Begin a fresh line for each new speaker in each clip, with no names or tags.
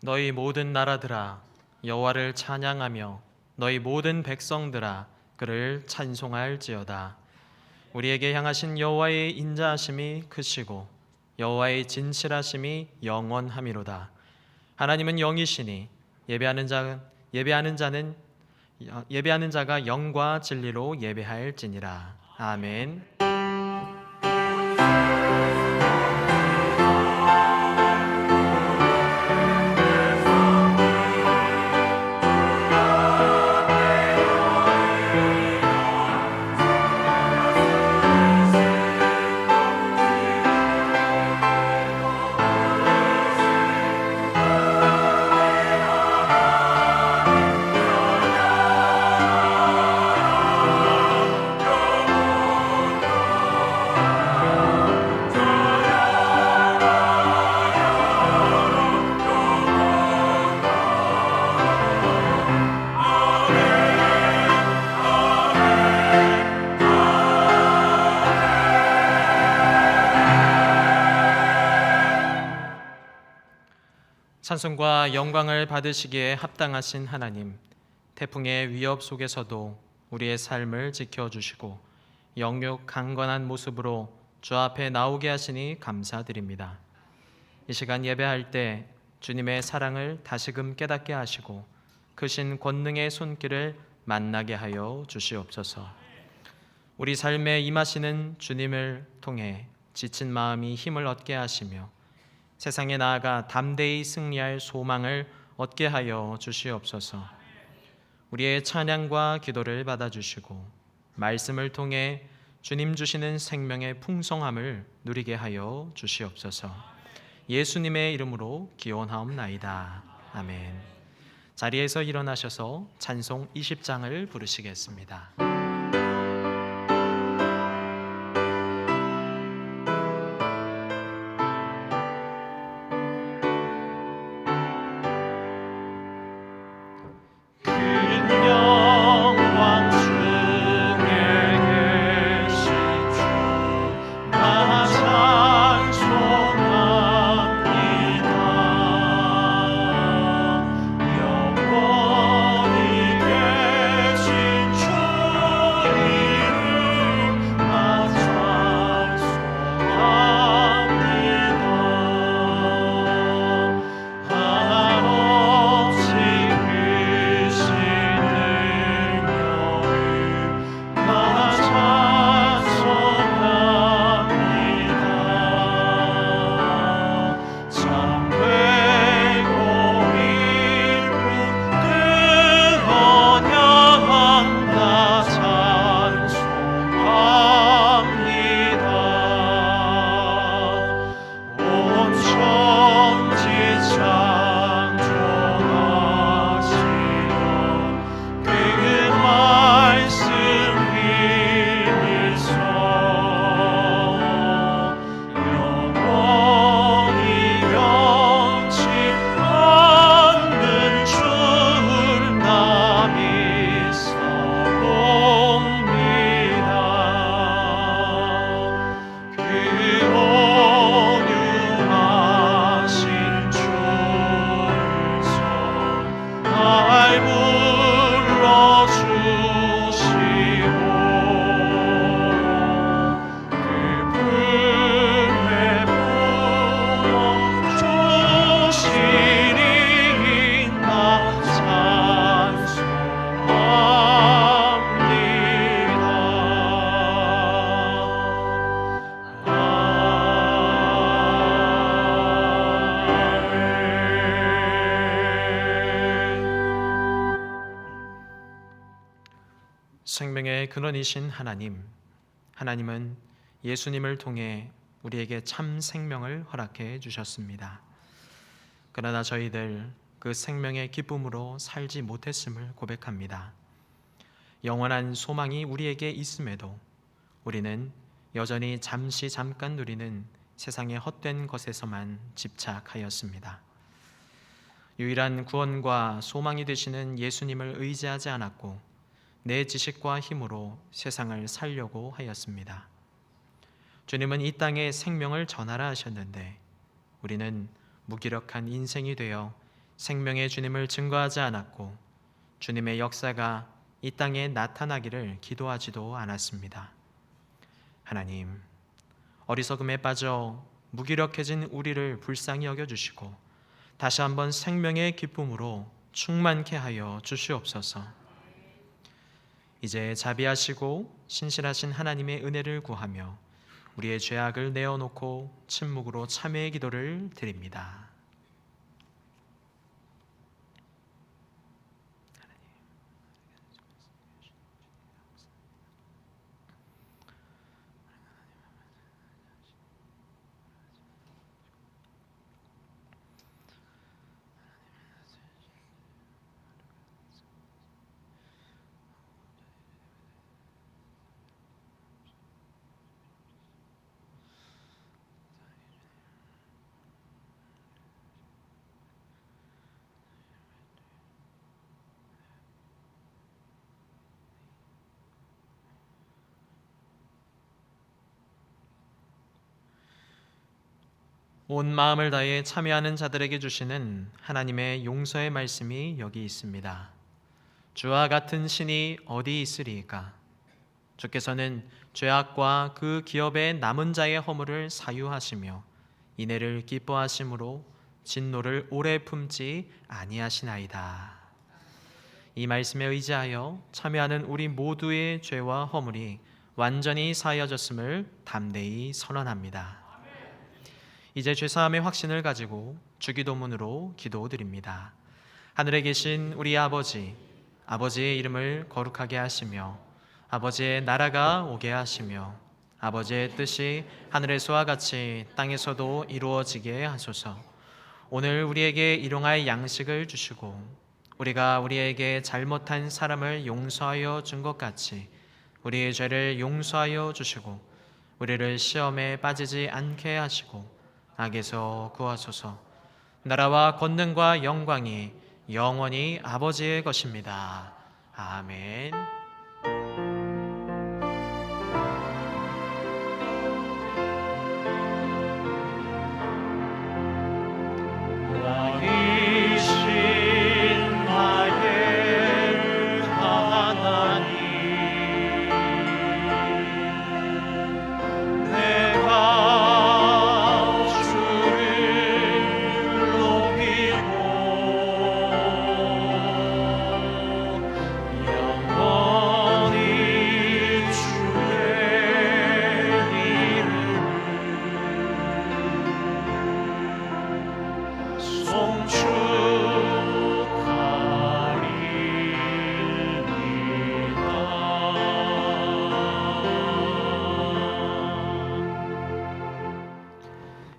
너희 모든 나라들아 여호와를 찬양하며 너희 모든 백성들아 그를 찬송할지어다. 우리에게 향하신 여호와의 인자하심이 크시고 여호와의 진실하심이 영원함이로다. 하나님은 영이시니 예배하는 자가 영과 진리로 예배할지니라. 아멘. 찬송과 영광을 받으시기에 합당하신 하나님, 태풍의 위협 속에서도 우리의 삶을 지켜주시고 영육 강건한 모습으로 주 앞에 나오게 하시니 감사드립니다. 이 시간 예배할 때 주님의 사랑을 다시금 깨닫게 하시고 크신 권능의 손길을 만나게 하여 주시옵소서. 우리 삶에 임하시는 주님을 통해 지친 마음이 힘을 얻게 하시며 세상에 나아가 담대히 승리할 소망을 얻게 하여 주시옵소서. 우리의 찬양과 기도를 받아주시고 말씀을 통해 주님 주시는 생명의 풍성함을 누리게 하여 주시옵소서. 예수님의 이름으로 기원하옵나이다. 아멘. 자리에서 일어나셔서 찬송 20장을 부르시겠습니다. 생명의 근원이신 하나님은 예수님을 통해 우리에게 참 생명을 허락해 주셨습니다. 그러나 저희들 그 생명의 기쁨으로 살지 못했음을 고백합니다. 영원한 소망이 우리에게 있음에도 우리는 여전히 잠깐 누리는 세상의 헛된 것에서만 집착하였습니다. 유일한 구원과 소망이 되시는 예수님을 의지하지 않았고 내 지식과 힘으로 세상을 살려고 하였습니다. 주님은 이 땅에 생명을 전하라 하셨는데 우리는 무기력한 인생이 되어 생명의 주님을 증거하지 않았고 주님의 역사가 이 땅에 나타나기를 기도하지도 않았습니다. 하나님, 어리석음에 빠져 무기력해진 우리를 불쌍히 여겨주시고 다시 한번 생명의 기쁨으로 충만케 하여 주시옵소서. 이제 자비하시고 신실하신 하나님의 은혜를 구하며 우리의 죄악을 내어놓고 침묵으로 참회의 기도를 드립니다. 온 마음을 다해 참여하는 자들에게 주시는 하나님의 용서의 말씀이 여기 있습니다. 주와 같은 신이 어디 있으리이까? 주께서는 죄악과 그 기업의 남은 자의 허물을 사유하시며 이내를 기뻐하심으로 진노를 오래 품지 아니하시나이다. 이 말씀에 의지하여 참여하는 우리 모두의 죄와 허물이 완전히 사하여졌음을 담대히 선언합니다. 이제 죄사함의 확신을 가지고 주기도문으로 기도드립니다. 하늘에 계신 우리 아버지, 아버지의 이름을 거룩하게 하시며 아버지의 나라가 오게 하시며 아버지의 뜻이 하늘에서와 같이 땅에서도 이루어지게 하소서. 오늘 우리에게 일용할 양식을 주시고 우리가 우리에게 잘못한 사람을 용서하여 준 것 같이 우리의 죄를 용서하여 주시고 우리를 시험에 빠지지 않게 하시고 악에서 구하소서. 나라와 권능과 영광이 영원히 아버지의 것입니다. 아멘.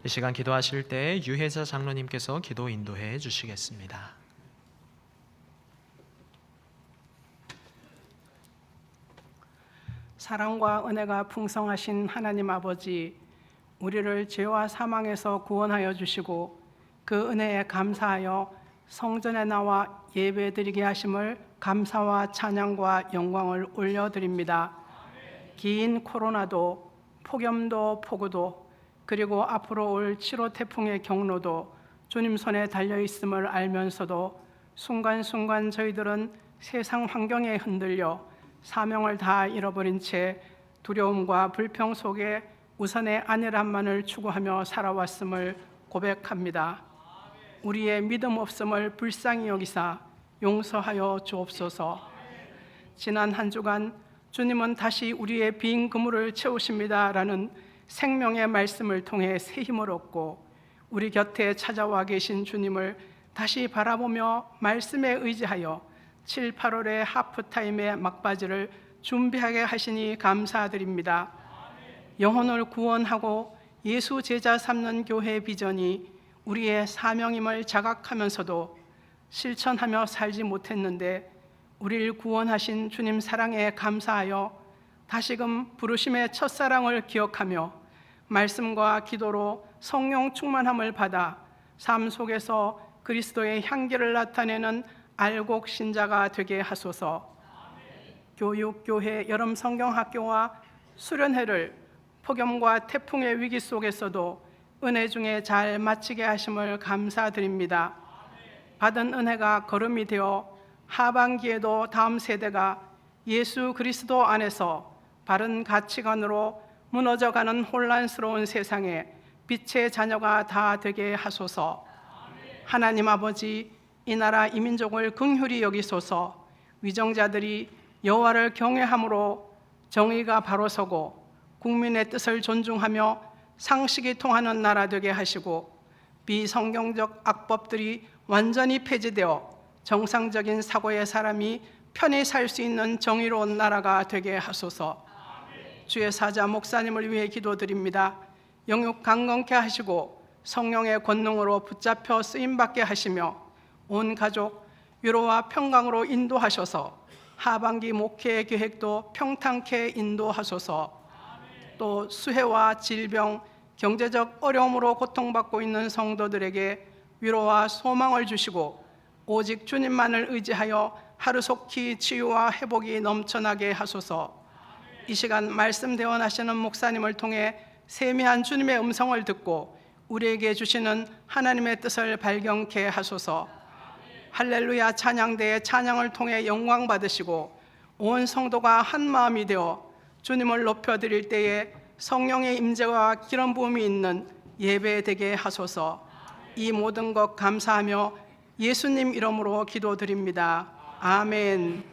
이 시간 기도하실 때 유혜자 장로님께서 기도 인도해 주시겠습니다.
사랑과 은혜가 풍성하신 하나님 아버지, 우리를 죄와 사망에서 구원하여 주시고 그 은혜에 감사하여 성전에 나와 예배드리게 하심을 감사와 찬양과 영광을 올려드립니다. 긴 코로나도 폭염도 폭우도 그리고 앞으로 올 7호 태풍의 경로도 주님 손에 달려있음을 알면서도 순간순간 저희들은 세상 환경에 흔들려 사명을 다 잃어버린 채 두려움과 불평 속에 우선의 안일함만을 추구하며 살아왔음을 고백합니다. 우리의 믿음 없음을 불쌍히 여기사 용서하여 주옵소서. 지난 한 주간 주님은 다시 우리의 빈 그물을 채우십니다라는 생명의 말씀을 통해 새 힘을 얻고 우리 곁에 찾아와 계신 주님을 다시 바라보며 말씀에 의지하여 7, 8월의 하프타임의 막바지를 준비하게 하시니 감사드립니다. 영혼을 구원하고 예수 제자 삼는 교회 비전이 우리의 사명임을 자각하면서도 실천하며 살지 못했는데 우리를 구원하신 주님 사랑에 감사하여 다시금 부르심의 첫사랑을 기억하며 말씀과 기도로 성령 충만함을 받아 삶 속에서 그리스도의 향기를 나타내는 알곡 신자가 되게 하소서. 교육, 교회, 여름 성경학교와 수련회를 폭염과 태풍의 위기 속에서도 은혜 중에 잘 마치게 하심을 감사드립니다. 받은 은혜가 거름이 되어 하반기에도 다음 세대가 예수 그리스도 안에서 바른 가치관으로 무너져가는 혼란스러운 세상에 빛의 자녀가 다 되게 하소서. 하나님 아버지, 이 나라 이 민족을 긍휼히 여기소서. 위정자들이 여호와를 경외함으로 정의가 바로 서고 국민의 뜻을 존중하며 상식이 통하는 나라 되게 하시고, 비성경적 악법들이 완전히 폐지되어 정상적인 사고의 사람이 편히 살 수 있는 정의로운 나라가 되게 하소서. 주의 사자 목사님을 위해 기도드립니다. 영육 강건케 하시고 성령의 권능으로 붙잡혀 쓰임받게 하시며 온 가족 위로와 평강으로 인도하셔서 하반기 목회 계획도 평탄케 인도하소서. 또 수해와 질병, 경제적 어려움으로 고통받고 있는 성도들에게 위로와 소망을 주시고 오직 주님만을 의지하여 하루속히 치유와 회복이 넘쳐나게 하소서. 이 시간 말씀 대원하시는 목사님을 통해 세미한 주님의 음성을 듣고 우리에게 주시는 하나님의 뜻을 발견케 하소서. 할렐루야 찬양대의 찬양을 통해 영광 받으시고 온 성도가 한 마음이 되어 주님을 높여드릴 때에 성령의 임재와 기름 부음이 있는 예배 되게 하소서. 이 모든 것 감사하며 예수님 이름으로 기도드립니다. 아멘.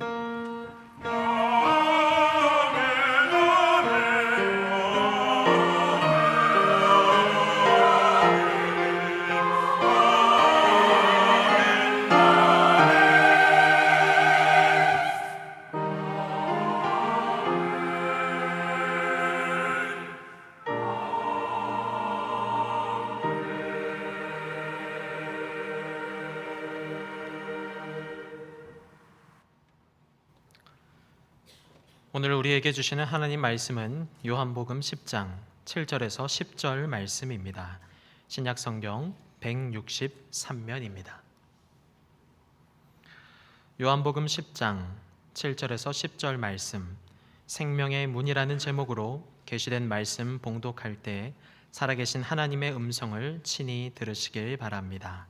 오늘 우리에게 주시는 하나님 말씀은 요한복음 10장 7절에서 10절 말씀입니다. 신약성경 163면입니다. 요한복음 10장 7절에서 10절 말씀, 생명의 문이라는 제목으로 계시된 말씀 봉독할 때 살아계신 하나님의 음성을 친히 들으시길 바랍니다.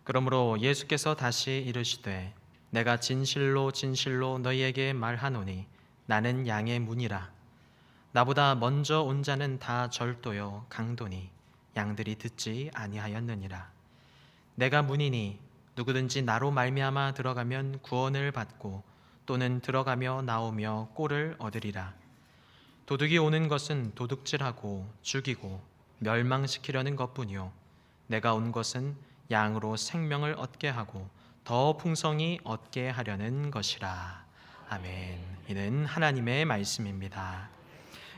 그러므로 예수께서 다시 이르시되 내가 진실로 진실로 너희에게 말하노니 나는 양의 문이라. 나보다 먼저 온 자는 다 절도요 강도니 양들이 듣지 아니하였느니라. 내가 문이니 누구든지 나로 말미암아 들어가면 구원을 받고 또는 들어가며 나오며 꼴을 얻으리라. 도둑이 오는 것은 도둑질하고 죽이고 멸망시키려는 것뿐이요 내가 온 것은 양으로 생명을 얻게 하고 더 풍성히 얻게 하려는 것이라. 아멘. 이는 하나님의 말씀입니다.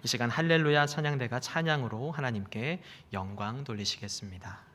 이 시간 할렐루야 찬양대가 찬양으로 하나님께 영광 돌리시겠습니다.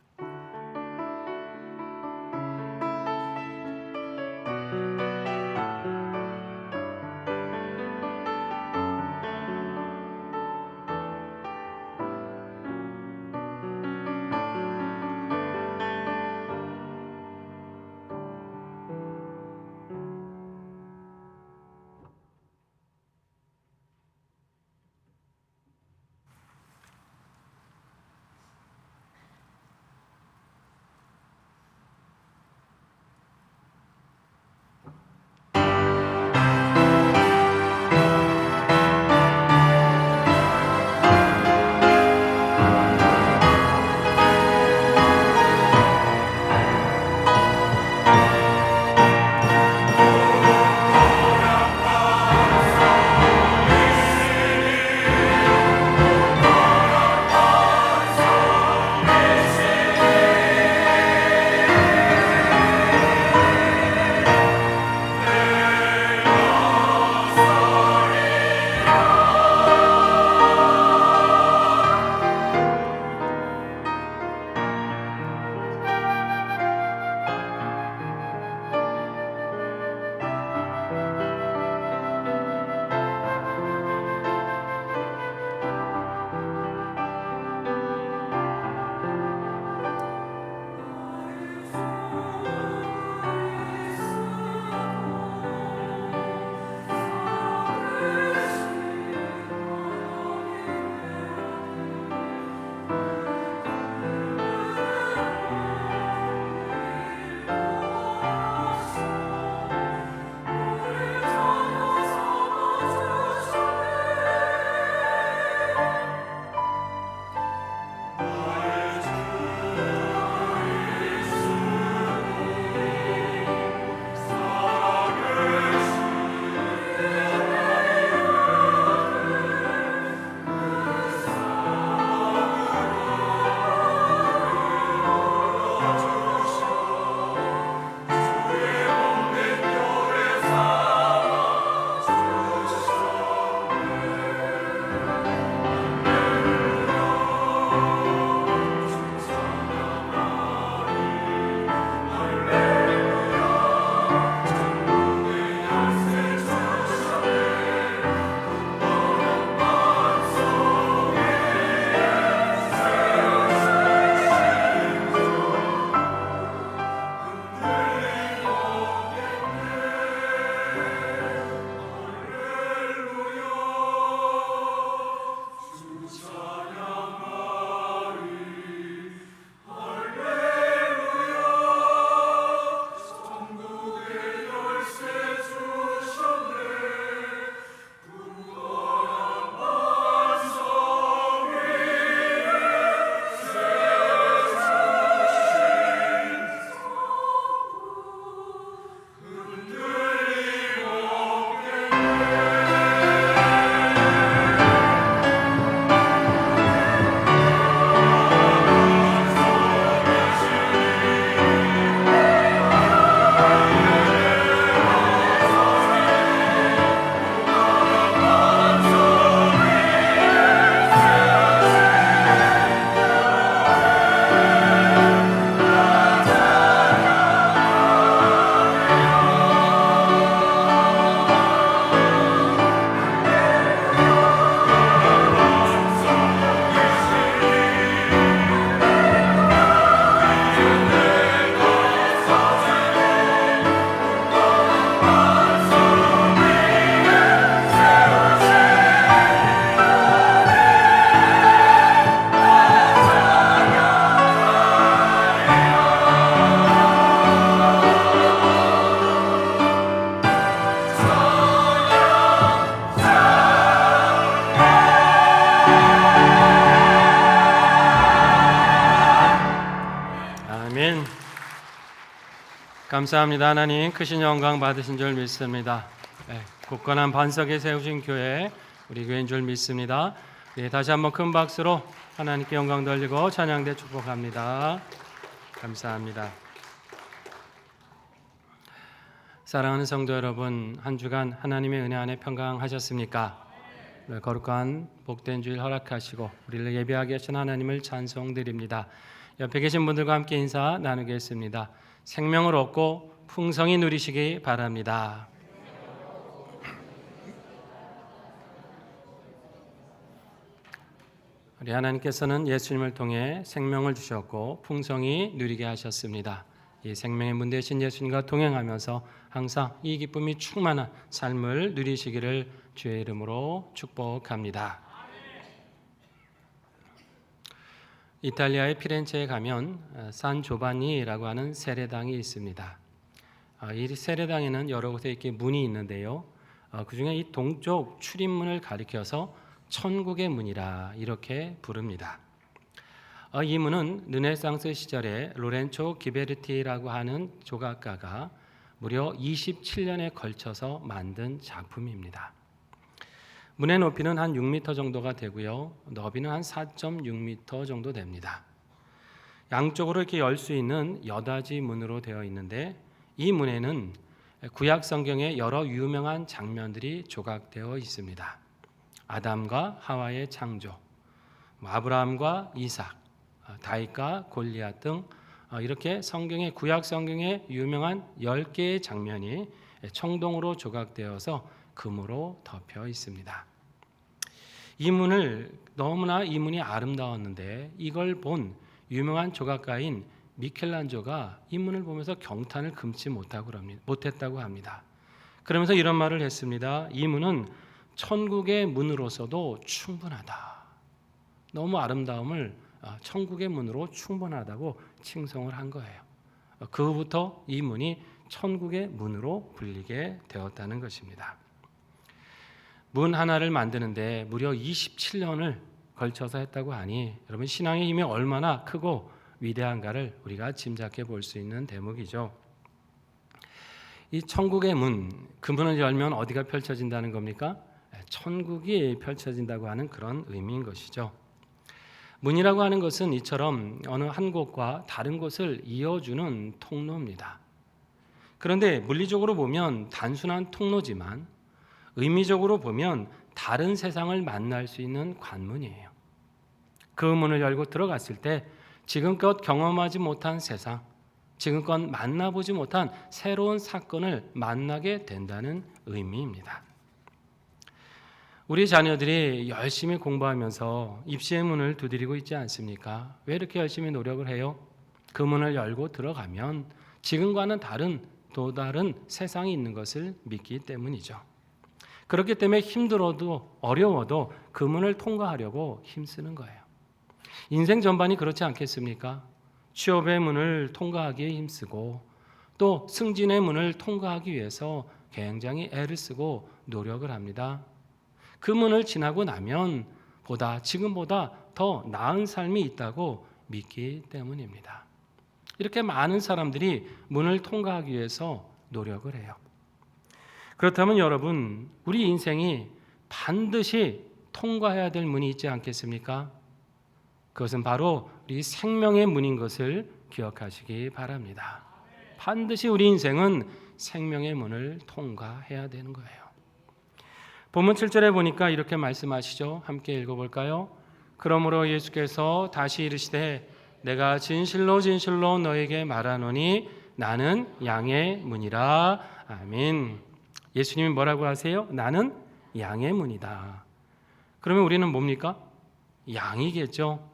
감사합니다. 하나님 크신 영광 받으신 줄 믿습니다. 굳건한 반석에 세우신 교회, 우리 교회인 줄 믿습니다. 다시 한번 큰 박수로 하나님께 영광 돌리고 찬양대 축복합니다. 감사합니다. 사랑하는 성도 여러분, 한 주간 하나님의 은혜 안에 평강하셨습니까? 거룩한 복된 주일 허락하시고 우리를 예배하게 하신 하나님을 찬송드립니다. 옆에 계신 분들과 함께 인사 나누겠습니다. 생명을 얻고 풍성히 누리시기 바랍니다. 우리 하나님께서는 예수님을 통해 생명을 주셨고 풍성히 누리게 하셨습니다. 이 생명의 문 되신 예수님과 동행하면서 항상 이 기쁨이 충만한 삶을 누리시기를 주의 이름으로 축복합니다. 이탈리아의 피렌체에 가면 산 조바니라고 하는 세례당이 있습니다. 이 세례당에는 여러 곳에 이렇게 문이 있는데요. 그중에 이 동쪽 출입문을 가리켜서 천국의 문이라 이렇게 부릅니다. 이 문은 르네상스 시절에 로렌초 기베르티라고 하는 조각가가 무려 27년에 걸쳐서 만든 작품입니다. 문의 높이는 한 6m 정도가 되고요. 너비는 한 4.6m 정도 됩니다. 양쪽으로 이렇게 열 수 있는 여닫이 문으로 되어 있는데 이 문에는 구약 성경의 여러 유명한 장면들이 조각되어 있습니다. 아담과 하와의 창조, 아브라함과 이삭, 다윗과 골리앗 등 이렇게 성경의 구약 성경의 유명한 10개의 장면이 청동으로 조각되어서 금으로 덮여 있습니다. 이 문을 너무나 이 문이 아름다웠는데 이걸 본 유명한 조각가인 미켈란조가 이 문을 보면서 경탄을 금치 못했다고 합니다. 그러면서 이런 말을 했습니다. 이 문은 천국의 문으로서도 충분하다. 너무 아름다움을 천국의 문으로 충분하다고 칭송을 한 거예요. 그 후부터 이 문이 천국의 문으로 불리게 되었다는 것입니다. 문 하나를 만드는데 무려 27년을 걸쳐서 했다고 하니 여러분 신앙의 힘이 얼마나 크고 위대한가를 우리가 짐작해 볼 수 있는 대목이죠. 이 천국의 문, 그 문을 열면 어디가 펼쳐진다는 겁니까? 천국이 펼쳐진다고 하는 그런 의미인 것이죠. 문이라고 하는 것은 이처럼 어느 한 곳과 다른 곳을 이어주는 통로입니다. 그런데 물리적으로 보면 단순한 통로지만 의미적으로 보면 다른 세상을 만날 수 있는 관문이에요. 그 문을 열고 들어갔을 때 지금껏 경험하지 못한 세상, 지금껏 만나보지 못한 새로운 사건을 만나게 된다는 의미입니다. 우리 자녀들이 열심히 공부하면서 입시의 문을 두드리고 있지 않습니까? 왜 이렇게 열심히 노력을 해요? 그 문을 열고 들어가면 지금과는 또 다른 세상이 있는 것을 믿기 때문이죠. 그렇기 때문에 힘들어도 어려워도 그 문을 통과하려고 힘쓰는 거예요. 인생 전반이 그렇지 않겠습니까? 취업의 문을 통과하기에 힘쓰고 또 승진의 문을 통과하기 위해서 굉장히 애를 쓰고 노력을 합니다. 그 문을 지나고 나면 지금보다 더 나은 삶이 있다고 믿기 때문입니다. 이렇게 많은 사람들이 문을 통과하기 위해서 노력을 해요. 그렇다면 여러분, 우리 인생이 반드시 통과해야 될 문이 있지 않겠습니까? 그것은 바로 우리 생명의 문인 것을 기억하시기 바랍니다. 반드시 우리 인생은 생명의 문을 통과해야 되는 거예요. 본문 7절에 보니까 이렇게 말씀하시죠. 함께 읽어볼까요? 그러므로 예수께서 다시 이르시되 내가 진실로 진실로 너에게 말하노니 나는 양의 문이라. 아멘. 예수님이 뭐라고 하세요? 나는 양의 문이다. 그러면 우리는 뭡니까? 양이겠죠.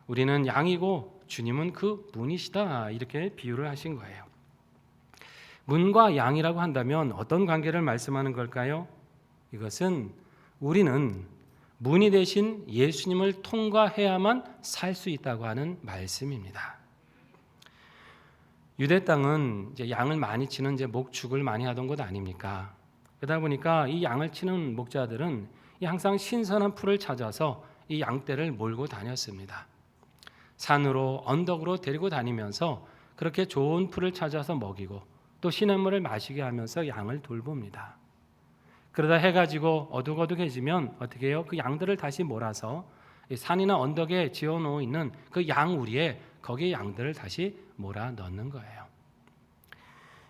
우리는 양이고 주님은 그 문이시다. 이렇게 비유를 하신 거예요. 문과 양이라고 한다면 어떤 관계를 말씀하는 걸까요? 이것은 우리는 문이 되신 예수님을 통과해야만 살 수 있다고 하는 말씀입니다. 유대 땅은 이제 양을 많이 치는 이제 목축을 많이 하던 곳 아닙니까? 그러다 보니까 이 양을 치는 목자들은 항상 신선한 풀을 찾아서 이 양떼를 몰고 다녔습니다. 산으로 언덕으로 데리고 다니면서 그렇게 좋은 풀을 찾아서 먹이고 또 시냇물을 마시게 하면서 양을 돌봅니다. 그러다 해가 지고 어둑어둑해지면 어떻게 해요? 그 양들을 다시 몰아서 산이나 언덕에 지어놓고 있는 그 양우리에 거기에 양들을 다시 몰아 넣는 거예요.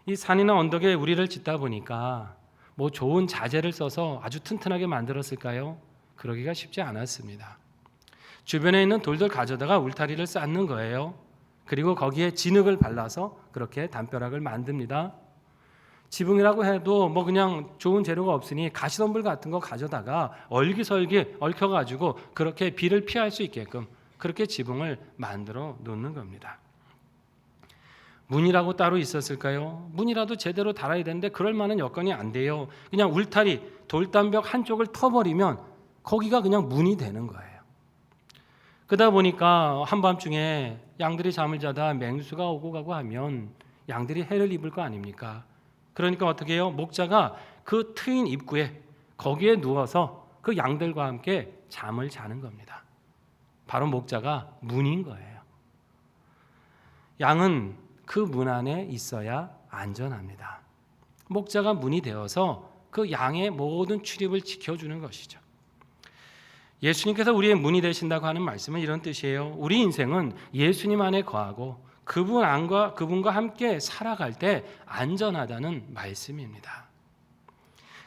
이 산이나 언덕에 우리를 짓다 보니까 뭐 좋은 자재를 써서 아주 튼튼하게 만들었을까요? 그러기가 쉽지 않았습니다. 주변에 있는 돌들 가져다가 울타리를 쌓는 거예요. 그리고 거기에 진흙을 발라서 그렇게 담벼락을 만듭니다. 지붕이라고 해도 뭐 그냥 좋은 재료가 없으니 가시덤불 같은 거 가져다가 얼기설기 얽혀가지고 그렇게 비를 피할 수 있게끔 그렇게 지붕을 만들어 놓는 겁니다. 문이라고 따로 있었을까요? 문이라도 제대로 달아야 되는데 그럴 만한 여건이 안 돼요. 그냥 울타리, 돌담벽 한쪽을 터버리면 거기가 그냥 문이 되는 거예요. 그러다 보니까 한밤중에 양들이 잠을 자다 맹수가 오고 가고 하면 양들이 해를 입을 거 아닙니까? 그러니까 어떻게 해요? 목자가 그 트인 입구에 거기에 누워서 그 양들과 함께 잠을 자는 겁니다. 바로 목자가 문인 거예요. 양은 그 문 안에 있어야 안전합니다. 목자가 문이 되어서 그 양의 모든 출입을 지켜주는 것이죠. 예수님께서 우리의 문이 되신다고 하는 말씀은 이런 뜻이에요. 우리 인생은 예수님 안에 거하고 그분과 함께 살아갈 때 안전하다는 말씀입니다.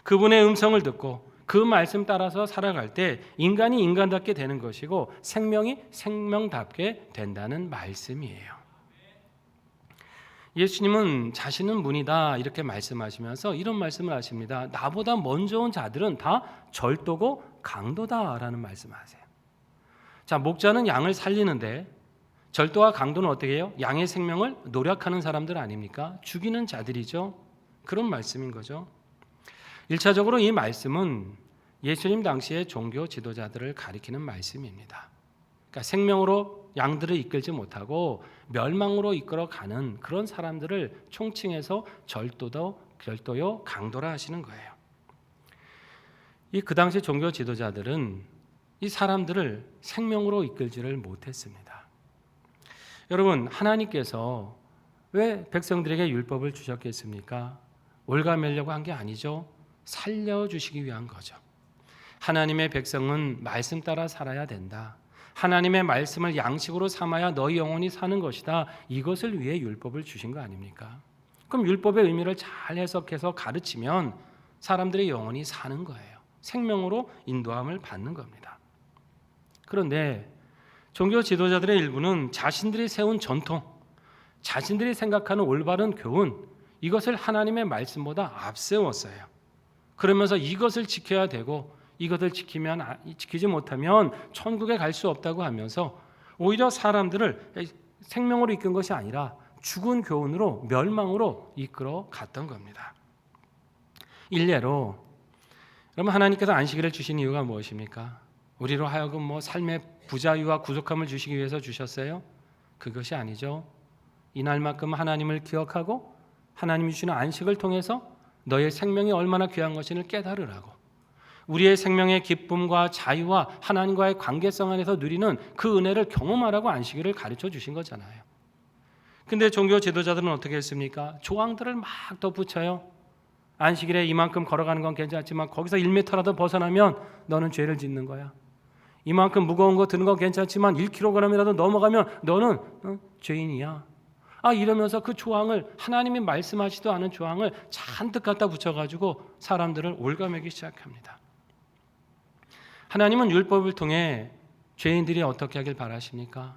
그분의 음성을 듣고 그 말씀 따라서 살아갈 때 인간이 인간답게 되는 것이고 생명이 생명답게 된다는 말씀이에요. 예수님은 자신은 문이다 이렇게 말씀하시면서 이런 말씀을 하십니다. 나보다 먼저 온 자들은 다 절도고 강도다라는 말씀하세요. 자, 목자는 양을 살리는데 절도와 강도는 어떻게 해요? 양의 생명을 노력하는 사람들 아닙니까? 죽이는 자들이죠. 그런 말씀인 거죠. 1차적으로 이 말씀은 예수님 당시의 종교 지도자들을 가리키는 말씀입니다. 그러니까 생명으로 양들을 이끌지 못하고 멸망으로 이끌어가는 그런 사람들을 총칭해서 절도요 강도라 하시는 거예요. 그 당시 종교 지도자들은 이 사람들을 생명으로 이끌지를 못했습니다. 여러분, 하나님께서 왜 백성들에게 율법을 주셨겠습니까? 올가매려고 한 게 아니죠. 살려주시기 위한 거죠. 하나님의 백성은 말씀 따라 살아야 된다. 하나님의 말씀을 양식으로 삼아야 너희 영혼이 사는 것이다. 이것을 위해 율법을 주신 거 아닙니까? 그럼 율법의 의미를 잘 해석해서 가르치면 사람들의 영혼이 사는 거예요. 생명으로 인도함을 받는 겁니다. 그런데 종교 지도자들의 일부는 자신들이 세운 전통, 자신들이 생각하는 올바른 교훈, 이것을 하나님의 말씀보다 앞세웠어요. 그러면서 이것을 지켜야 되고 이것을 지키지 못하면 천국에 갈 수 없다고 하면서 오히려 사람들을 생명으로 이끈 것이 아니라 죽은 교훈으로 멸망으로 이끌어 갔던 겁니다. 일례로 여러분, 하나님께서 안식일을 주신 이유가 무엇입니까? 우리로 하여금 삶의 부자유와 구속함을 주시기 위해서 주셨어요? 그것이 아니죠. 이날만큼 하나님을 기억하고 하나님이 주시는 안식을 통해서 너의 생명이 얼마나 귀한 것인을 깨달으라고, 우리의 생명의 기쁨과 자유와 하나님과의 관계성 안에서 누리는 그 은혜를 경험하라고 안식일을 가르쳐 주신 거잖아요. 근데 종교 지도자들은 어떻게 했습니까? 조항들을 막 덧붙여요. 안식일에 이만큼 걸어가는 건 괜찮지만 거기서 1m라도 벗어나면 너는 죄를 짓는 거야. 이만큼 무거운 거 드는 건 괜찮지만 1kg이라도 넘어가면 너는 죄인이야. 이러면서 그 조항을, 하나님이 말씀하시지도 않은 조항을 잔뜩 갖다 붙여가지고 사람들을 올가매기 시작합니다. 하나님은 율법을 통해 죄인들이 어떻게 하길 바라십니까?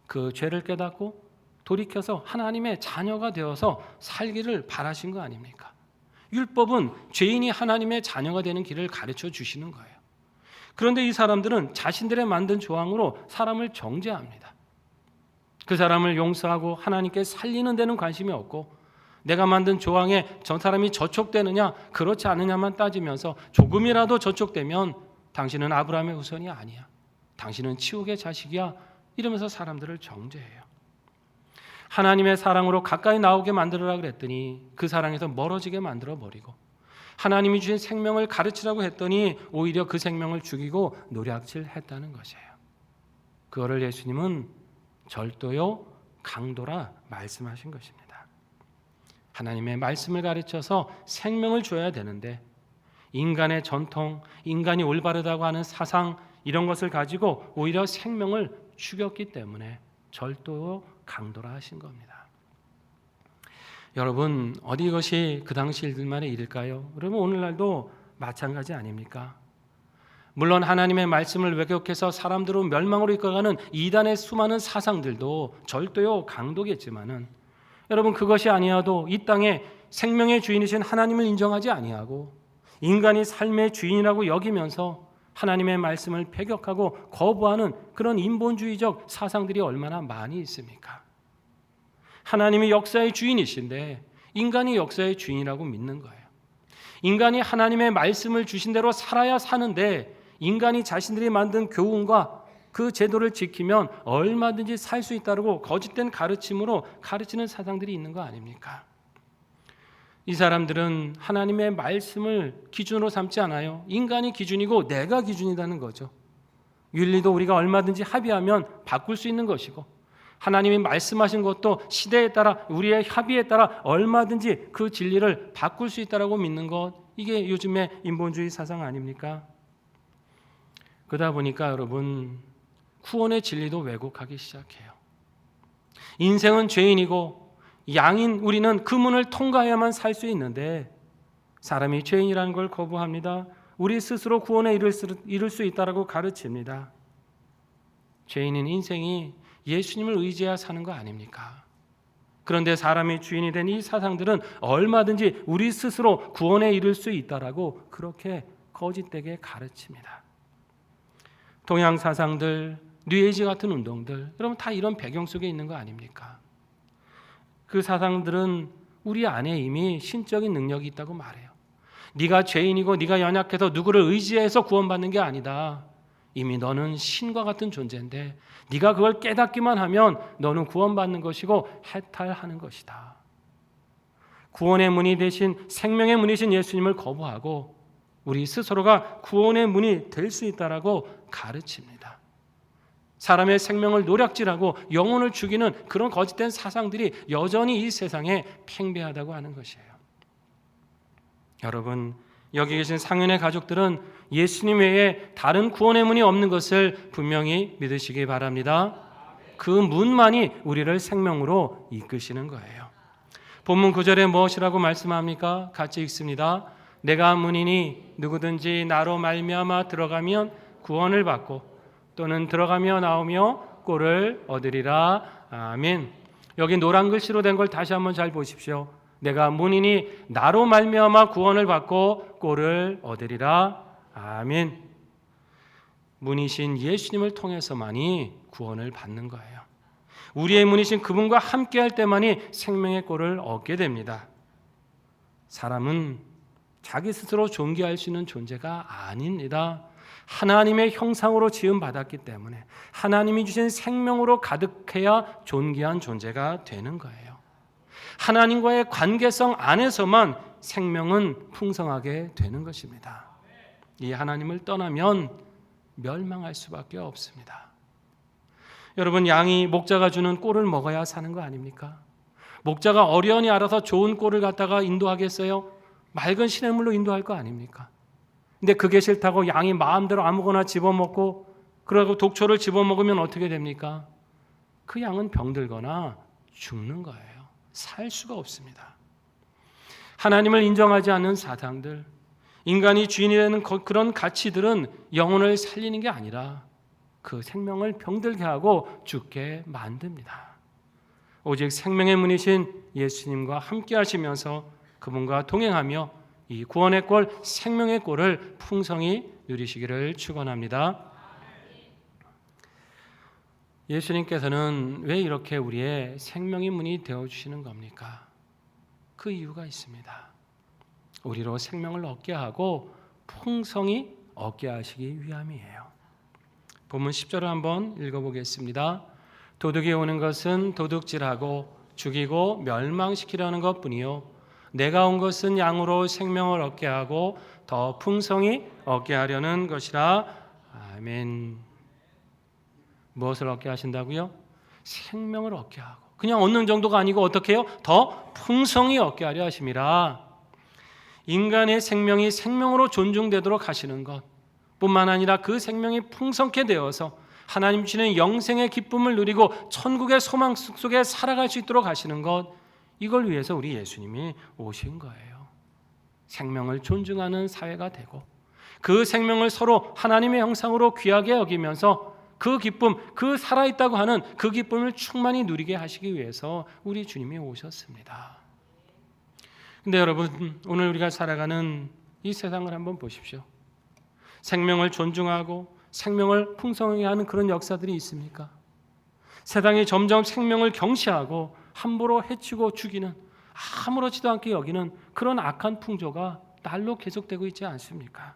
그 죄를 깨닫고 돌이켜서 하나님의 자녀가 되어서 살기를 바라신 거 아닙니까? 율법은 죄인이 하나님의 자녀가 되는 길을 가르쳐 주시는 거예요. 그런데 이 사람들은 자신들의 만든 조항으로 사람을 정죄합니다. 그 사람을 용서하고 하나님께 살리는 데는 관심이 없고, 내가 만든 조항에 저 사람이 저촉되느냐 그렇지 않느냐만 따지면서 조금이라도 저촉되면 당신은 아브라함의 후손이 아니야, 당신은 치욕의 자식이야, 이러면서 사람들을 정죄해요. 하나님의 사랑으로 가까이 나오게 만들어라 그랬더니 그 사랑에서 멀어지게 만들어버리고, 하나님이 주신 생명을 가르치라고 했더니 오히려 그 생명을 죽이고 노략질했다는 것이에요. 그거를 예수님은 절도요 강도라 말씀하신 것입니다. 하나님의 말씀을 가르쳐서 생명을 줘야 되는데 인간의 전통, 인간이 올바르다고 하는 사상 이런 것을 가지고 오히려 생명을 죽였기 때문에 절도 강도라 하신 겁니다. 여러분, 어디 이것이 그 당시 일들만의 일일까요? 여러분, 오늘날도 마찬가지 아닙니까? 물론 하나님의 말씀을 왜곡해서 사람들을 멸망으로 이끌어가는 이단의 수많은 사상들도 절도요 강도겠지만은 여러분, 그것이 아니어도 이 땅에 생명의 주인이신 하나님을 인정하지 아니하고 인간이 삶의 주인이라고 여기면서 하나님의 말씀을 배격하고 거부하는 그런 인본주의적 사상들이 얼마나 많이 있습니까? 하나님이 역사의 주인이신데 인간이 역사의 주인이라고 믿는 거예요. 인간이 하나님의 말씀을 주신 대로 살아야 사는데 인간이 자신들이 만든 교훈과 그 제도를 지키면 얼마든지 살 수 있다고 거짓된 가르침으로 가르치는 사상들이 있는 거 아닙니까? 이 사람들은 하나님의 말씀을 기준으로 삼지 않아요. 인간이 기준이고 내가 기준이라는 거죠. 윤리도 우리가 얼마든지 합의하면 바꿀 수 있는 것이고 하나님이 말씀하신 것도 시대에 따라 우리의 합의에 따라 얼마든지 그 진리를 바꿀 수 있다고 믿는 것, 이게 요즘의 인본주의 사상 아닙니까? 그러다 보니까 여러분, 구원의 진리도 왜곡하기 시작해요. 인생은 죄인이고 양인 우리는 그 문을 통과해야만 살 수 있는데 사람이 죄인이라는 걸 거부합니다. 우리 스스로 구원에 이를 수 있다라고 가르칩니다. 죄인인 인생이 예수님을 의지해야 사는 거 아닙니까? 그런데 사람이 주인이 된 이 사상들은 얼마든지 우리 스스로 구원에 이를 수 있다라고 그렇게 거짓되게 가르칩니다. 동양 사상들, 뉴에이지 같은 운동들, 여러분 다 이런 배경 속에 있는 거 아닙니까? 그 사상들은 우리 안에 이미 신적인 능력이 있다고 말해요. 네가 죄인이고 네가 연약해서 누구를 의지해서 구원받는 게 아니다. 이미 너는 신과 같은 존재인데 네가 그걸 깨닫기만 하면 너는 구원받는 것이고 해탈하는 것이다. 구원의 문이 되신 생명의 문이신 예수님을 거부하고 우리 스스로가 구원의 문이 될 수 있다라고 가르칩니다. 사람의 생명을 노략질하고 영혼을 죽이는 그런 거짓된 사상들이 여전히 이 세상에 팽배하다고 하는 것이에요. 여러분, 여기 계신 상윤의 가족들은 예수님 외에 다른 구원의 문이 없는 것을 분명히 믿으시기 바랍니다. 그 문만이 우리를 생명으로 이끄시는 거예요. 본문 9절에 무엇이라고 말씀합니까? 같이 읽습니다. 내가 문이니 누구든지 나로 말미암아 들어가면 구원을 받고 또는 들어가며 나오며 꼴을 얻으리라. 아멘. 여기 노란 글씨로 된 걸 다시 한번 잘 보십시오. 내가 문이니 나로 말미암아 구원을 받고 꼴을 얻으리라. 아멘. 문이신 예수님을 통해서만이 구원을 받는 거예요. 우리의 문이신 그분과 함께할 때만이 생명의 꼴을 얻게 됩니다. 사람은 자기 스스로 존귀할 수 있는 존재가 아닙니다. 하나님의 형상으로 지음받았기 때문에 하나님이 주신 생명으로 가득해야 존귀한 존재가 되는 거예요. 하나님과의 관계성 안에서만 생명은 풍성하게 되는 것입니다. 이 하나님을 떠나면 멸망할 수밖에 없습니다. 여러분, 양이 목자가 주는 꼴을 먹어야 사는 거 아닙니까? 목자가 어련히 알아서 좋은 꼴을 갖다가 인도하겠어요? 맑은 시냇물로 인도할 거 아닙니까? 근데 그게 싫다고 양이 마음대로 아무거나 집어먹고 그러고 독초를 집어먹으면 어떻게 됩니까? 그 양은 병들거나 죽는 거예요. 살 수가 없습니다. 하나님을 인정하지 않는 사상들, 인간이 주인이 되는 그런 가치들은 영혼을 살리는 게 아니라 그 생명을 병들게 하고 죽게 만듭니다. 오직 생명의 문이신 예수님과 함께 하시면서 그분과 동행하며 이 구원의 꼴, 생명의 꼴을 풍성히 누리시기를 축원합니다. 예수님께서는 왜 이렇게 우리의 생명의 문이 되어주시는 겁니까? 그 이유가 있습니다. 우리로 생명을 얻게 하고 풍성히 얻게 하시기 위함이에요. 본문 10절을 한번 읽어보겠습니다. 도둑이 오는 것은 도둑질하고 죽이고 멸망시키려는 것뿐이요 내가 온 것은 양으로 생명을 얻게 하고 더 풍성히 얻게 하려는 것이라. 아멘. 무엇을 얻게 하신다고요? 생명을 얻게 하고 그냥 얻는 정도가 아니고 어떻게 해요? 더 풍성히 얻게 하려 하심이라. 인간의 생명이 생명으로 존중되도록 하시는 것 뿐만 아니라 그 생명이 풍성케 되어서 하나님 주시는 영생의 기쁨을 누리고 천국의 소망 속에 살아갈 수 있도록 하시는 것, 이걸 위해서 우리 예수님이 오신 거예요. 생명을 존중하는 사회가 되고 그 생명을 서로 하나님의 형상으로 귀하게 여기면서 그 기쁨, 그 살아있다고 하는 그 기쁨을 충만히 누리게 하시기 위해서 우리 주님이 오셨습니다. 근데 여러분, 오늘 우리가 살아가는 이 세상을 한번 보십시오. 생명을 존중하고 생명을 풍성하게 하는 그런 역사들이 있습니까? 세상이 점점 생명을 경시하고 함부로 해치고 죽이는, 아무렇지도 않게 여기는 그런 악한 풍조가 날로 계속되고 있지 않습니까?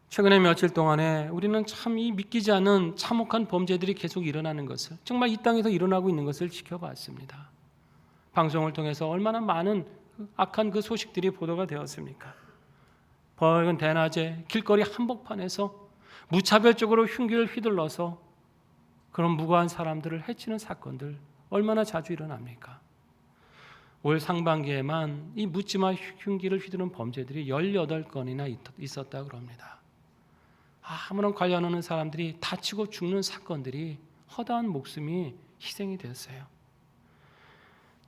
최근에 며칠 동안에 우리는 참 이 믿기지 않는 참혹한 범죄들이 계속 일어나는 것을, 정말 이 땅에서 일어나고 있는 것을 지켜봤습니다. 방송을 통해서 얼마나 많은 악한 그 소식들이 보도가 되었습니까? 밝은 대낮에 길거리 한복판에서 무차별적으로 흉기를 휘둘러서 그런 무고한 사람들을 해치는 사건들 얼마나 자주 일어납니까? 올 상반기에만 이 묻지마 흉기를 휘두른 범죄들이 18건이나 있었다고 합니다. 아무런 관련 없는 사람들이 다치고 죽는 사건들이, 허다한 목숨이 희생이 됐어요.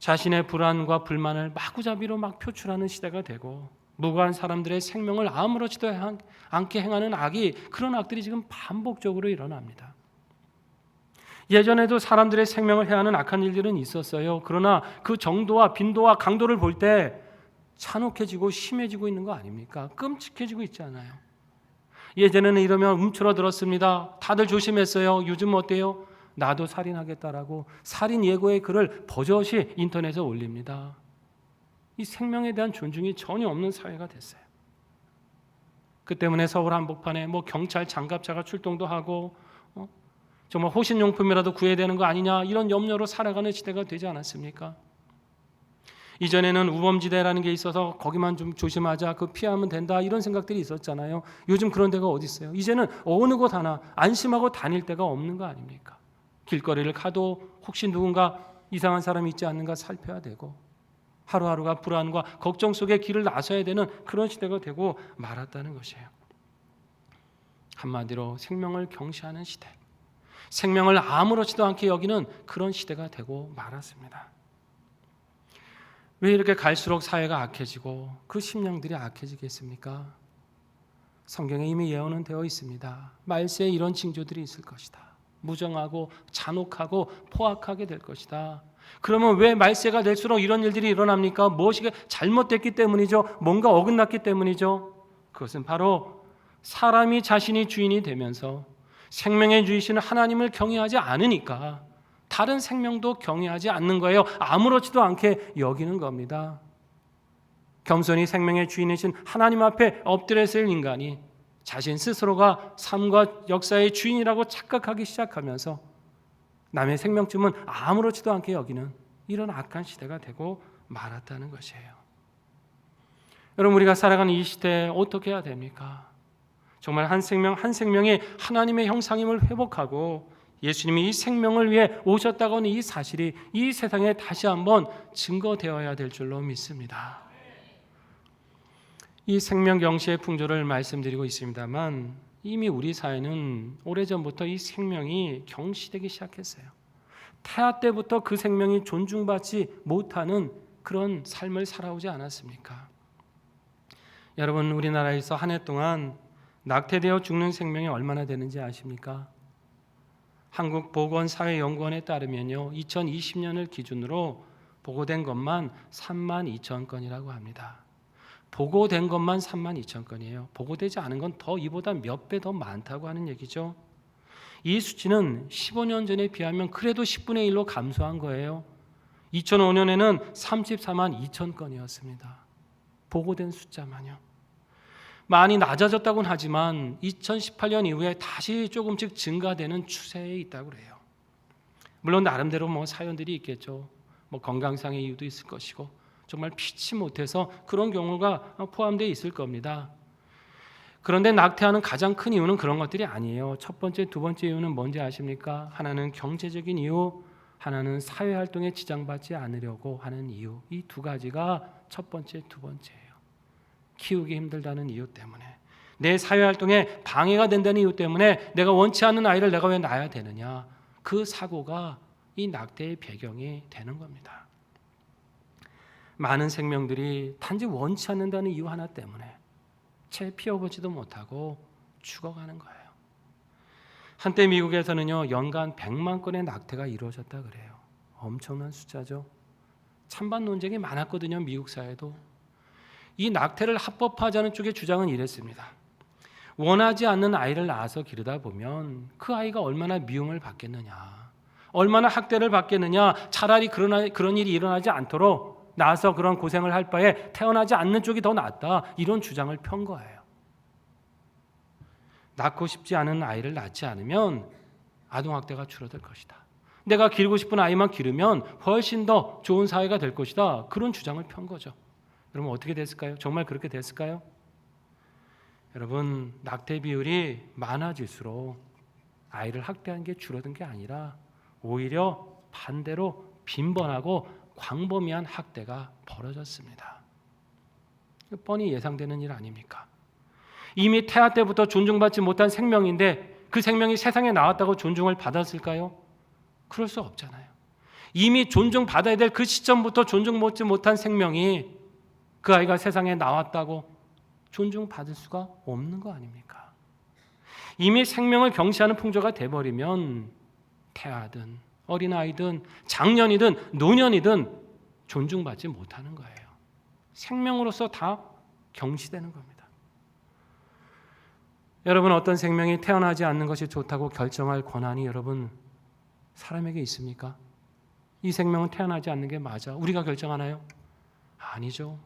자신의 불안과 불만을 마구잡이로 막 표출하는 시대가 되고 무고한 사람들의 생명을 아무렇지도 않게 행하는 악이, 그런 악들이 지금 반복적으로 일어납니다. 예전에도 사람들의 생명을 해하는 악한 일들은 있었어요. 그러나 그 정도와 빈도와 강도를 볼 때 잔혹해지고 심해지고 있는 거 아닙니까? 끔찍해지고 있지 않아요? 예전에는 이러면 움츠러들었습니다. 다들 조심했어요. 요즘 어때요? 나도 살인하겠다라고 살인 예고의 글을 버젓이 인터넷에 올립니다. 이 생명에 대한 존중이 전혀 없는 사회가 됐어요. 그 때문에 서울 한복판에 경찰 장갑차가 출동도 하고 정말 호신용품이라도 구해야 되는 거 아니냐, 이런 염려로 살아가는 시대가 되지 않았습니까? 이전에는 우범지대라는 게 있어서 거기만 좀 조심하자, 그 피하면 된다, 이런 생각들이 있었잖아요. 요즘 그런 데가 어디 있어요? 이제는 어느 곳 하나 안심하고 다닐 데가 없는 거 아닙니까? 길거리를 가도 혹시 누군가 이상한 사람이 있지 않는가 살펴야 되고, 하루하루가 불안과 걱정 속에 길을 나서야 되는 그런 시대가 되고 말았다는 것이에요. 한마디로 생명을 경시하는 시대, 생명을 아무렇지도 않게 여기는 그런 시대가 되고 말았습니다. 왜 이렇게 갈수록 사회가 악해지고 그 심령들이 악해지겠습니까? 성경에 이미 예언은 되어 있습니다. 말세에 이런 징조들이 있을 것이다. 무정하고 잔혹하고 포악하게 될 것이다. 그러면 왜 말세가 될수록 이런 일들이 일어납니까? 무엇이 잘못됐기 때문이죠. 뭔가 어긋났기 때문이죠. 그것은 바로 사람이 자신이 주인이 되면서 생명의 주이신 하나님을 경외하지 않으니까 다른 생명도 경외하지 않는 거예요. 아무렇지도 않게 여기는 겁니다. 겸손히 생명의 주인이신 하나님 앞에 엎드렸을 인간이 자신 스스로가 삶과 역사의 주인이라고 착각하기 시작하면서 남의 생명쯤은 아무렇지도 않게 여기는 이런 악한 시대가 되고 말았다는 것이에요. 여러분, 우리가 살아가는 이 시대에 어떻게 해야 됩니까? 정말 한 생명 한 생명이 하나님의 형상임을 회복하고 예수님이 이 생명을 위해 오셨다고 하는 이 사실이 이 세상에 다시 한번 증거되어야 될 줄로 믿습니다. 이 생명 경시의 풍조를 말씀드리고 있습니다만 이미 우리 사회는 오래전부터 이 생명이 경시되기 시작했어요. 태아 때부터 그 생명이 존중받지 못하는 그런 삶을 살아오지 않았습니까? 여러분, 우리나라에서 한 해 동안 낙태되어 죽는 생명이 얼마나 되는지 아십니까? 한국보건사회연구원에 따르면요, 2020년을 기준으로 보고된 것만 32,000건이라고 합니다. 보고된 것만 32,000건이에요. 보고되지 않은 건 더 이보다 몇 배 더 많다고 하는 얘기죠. 이 수치는 15년 전에 비하면 그래도 10분의 1로 감소한 거예요. 2005년에는 34만 2천 건이었습니다. 보고된 숫자만요. 많이 낮아졌다고는 하지만 2018년 이후에 다시 조금씩 증가되는 추세에 있다고 그래요. 물론 나름대로 사연들이 있겠죠. 건강상의 이유도 있을 것이고 정말 피치 못해서 그런 경우가 포함되어 있을 겁니다. 그런데 낙태하는 가장 큰 이유는 그런 것들이 아니에요. 첫 번째, 두 번째 이유는 뭔지 아십니까? 하나는 경제적인 이유, 하나는 사회활동에 지장받지 않으려고 하는 이유. 이 두 가지가 첫 번째, 두 번째예요. 키우기 힘들다는 이유 때문에, 내 사회활동에 방해가 된다는 이유 때문에 내가 원치 않는 아이를 내가 왜 낳아야 되느냐, 그 사고가 이 낙태의 배경이 되는 겁니다. 많은 생명들이 단지 원치 않는다는 이유 하나 때문에 채 피워보지도 못하고 죽어가는 거예요. 한때 미국에서는요, 연간 100만 건의 낙태가 이루어졌다 그래요. 엄청난 숫자죠. 찬반 논쟁이 많았거든요, 미국 사회도. 이 낙태를 합법화하자는 쪽의 주장은 이랬습니다. 원하지 않는 아이를 낳아서 기르다 보면 그 아이가 얼마나 미움을 받겠느냐, 얼마나 학대를 받겠느냐, 차라리 그런 일이 일어나지 않도록 낳아서 그런 고생을 할 바에 태어나지 않는 쪽이 더 낫다, 이런 주장을 편 거예요. 낳고 싶지 않은 아이를 낳지 않으면 아동학대가 줄어들 것이다. 내가 기르고 싶은 아이만 기르면 훨씬 더 좋은 사회가 될 것이다. 그런 주장을 편 거죠. 여러분 어떻게 됐을까요? 정말 그렇게 됐을까요? 여러분, 낙태 비율이 많아질수록 아이를 학대한 게 줄어든 게 아니라 오히려 반대로 빈번하고 광범위한 학대가 벌어졌습니다. 뻔히 예상되는 일 아닙니까? 이미 태아 때부터 존중받지 못한 생명인데 그 생명이 세상에 나왔다고 존중을 받았을까요? 그럴 수 없잖아요. 이미 존중받아야 될 그 시점부터 존중받지 못한 생명이 그 아이가 세상에 나왔다고 존중받을 수가 없는 거 아닙니까? 이미 생명을 경시하는 풍조가 돼버리면 태아든 어린아이든 장년이든 노년이든 존중받지 못하는 거예요. 생명으로서 다 경시되는 겁니다. 여러분, 어떤 생명이 태어나지 않는 것이 좋다고 결정할 권한이 여러분 사람에게 있습니까? 이 생명은 태어나지 않는 게 맞아, 우리가 결정하나요? 아니죠.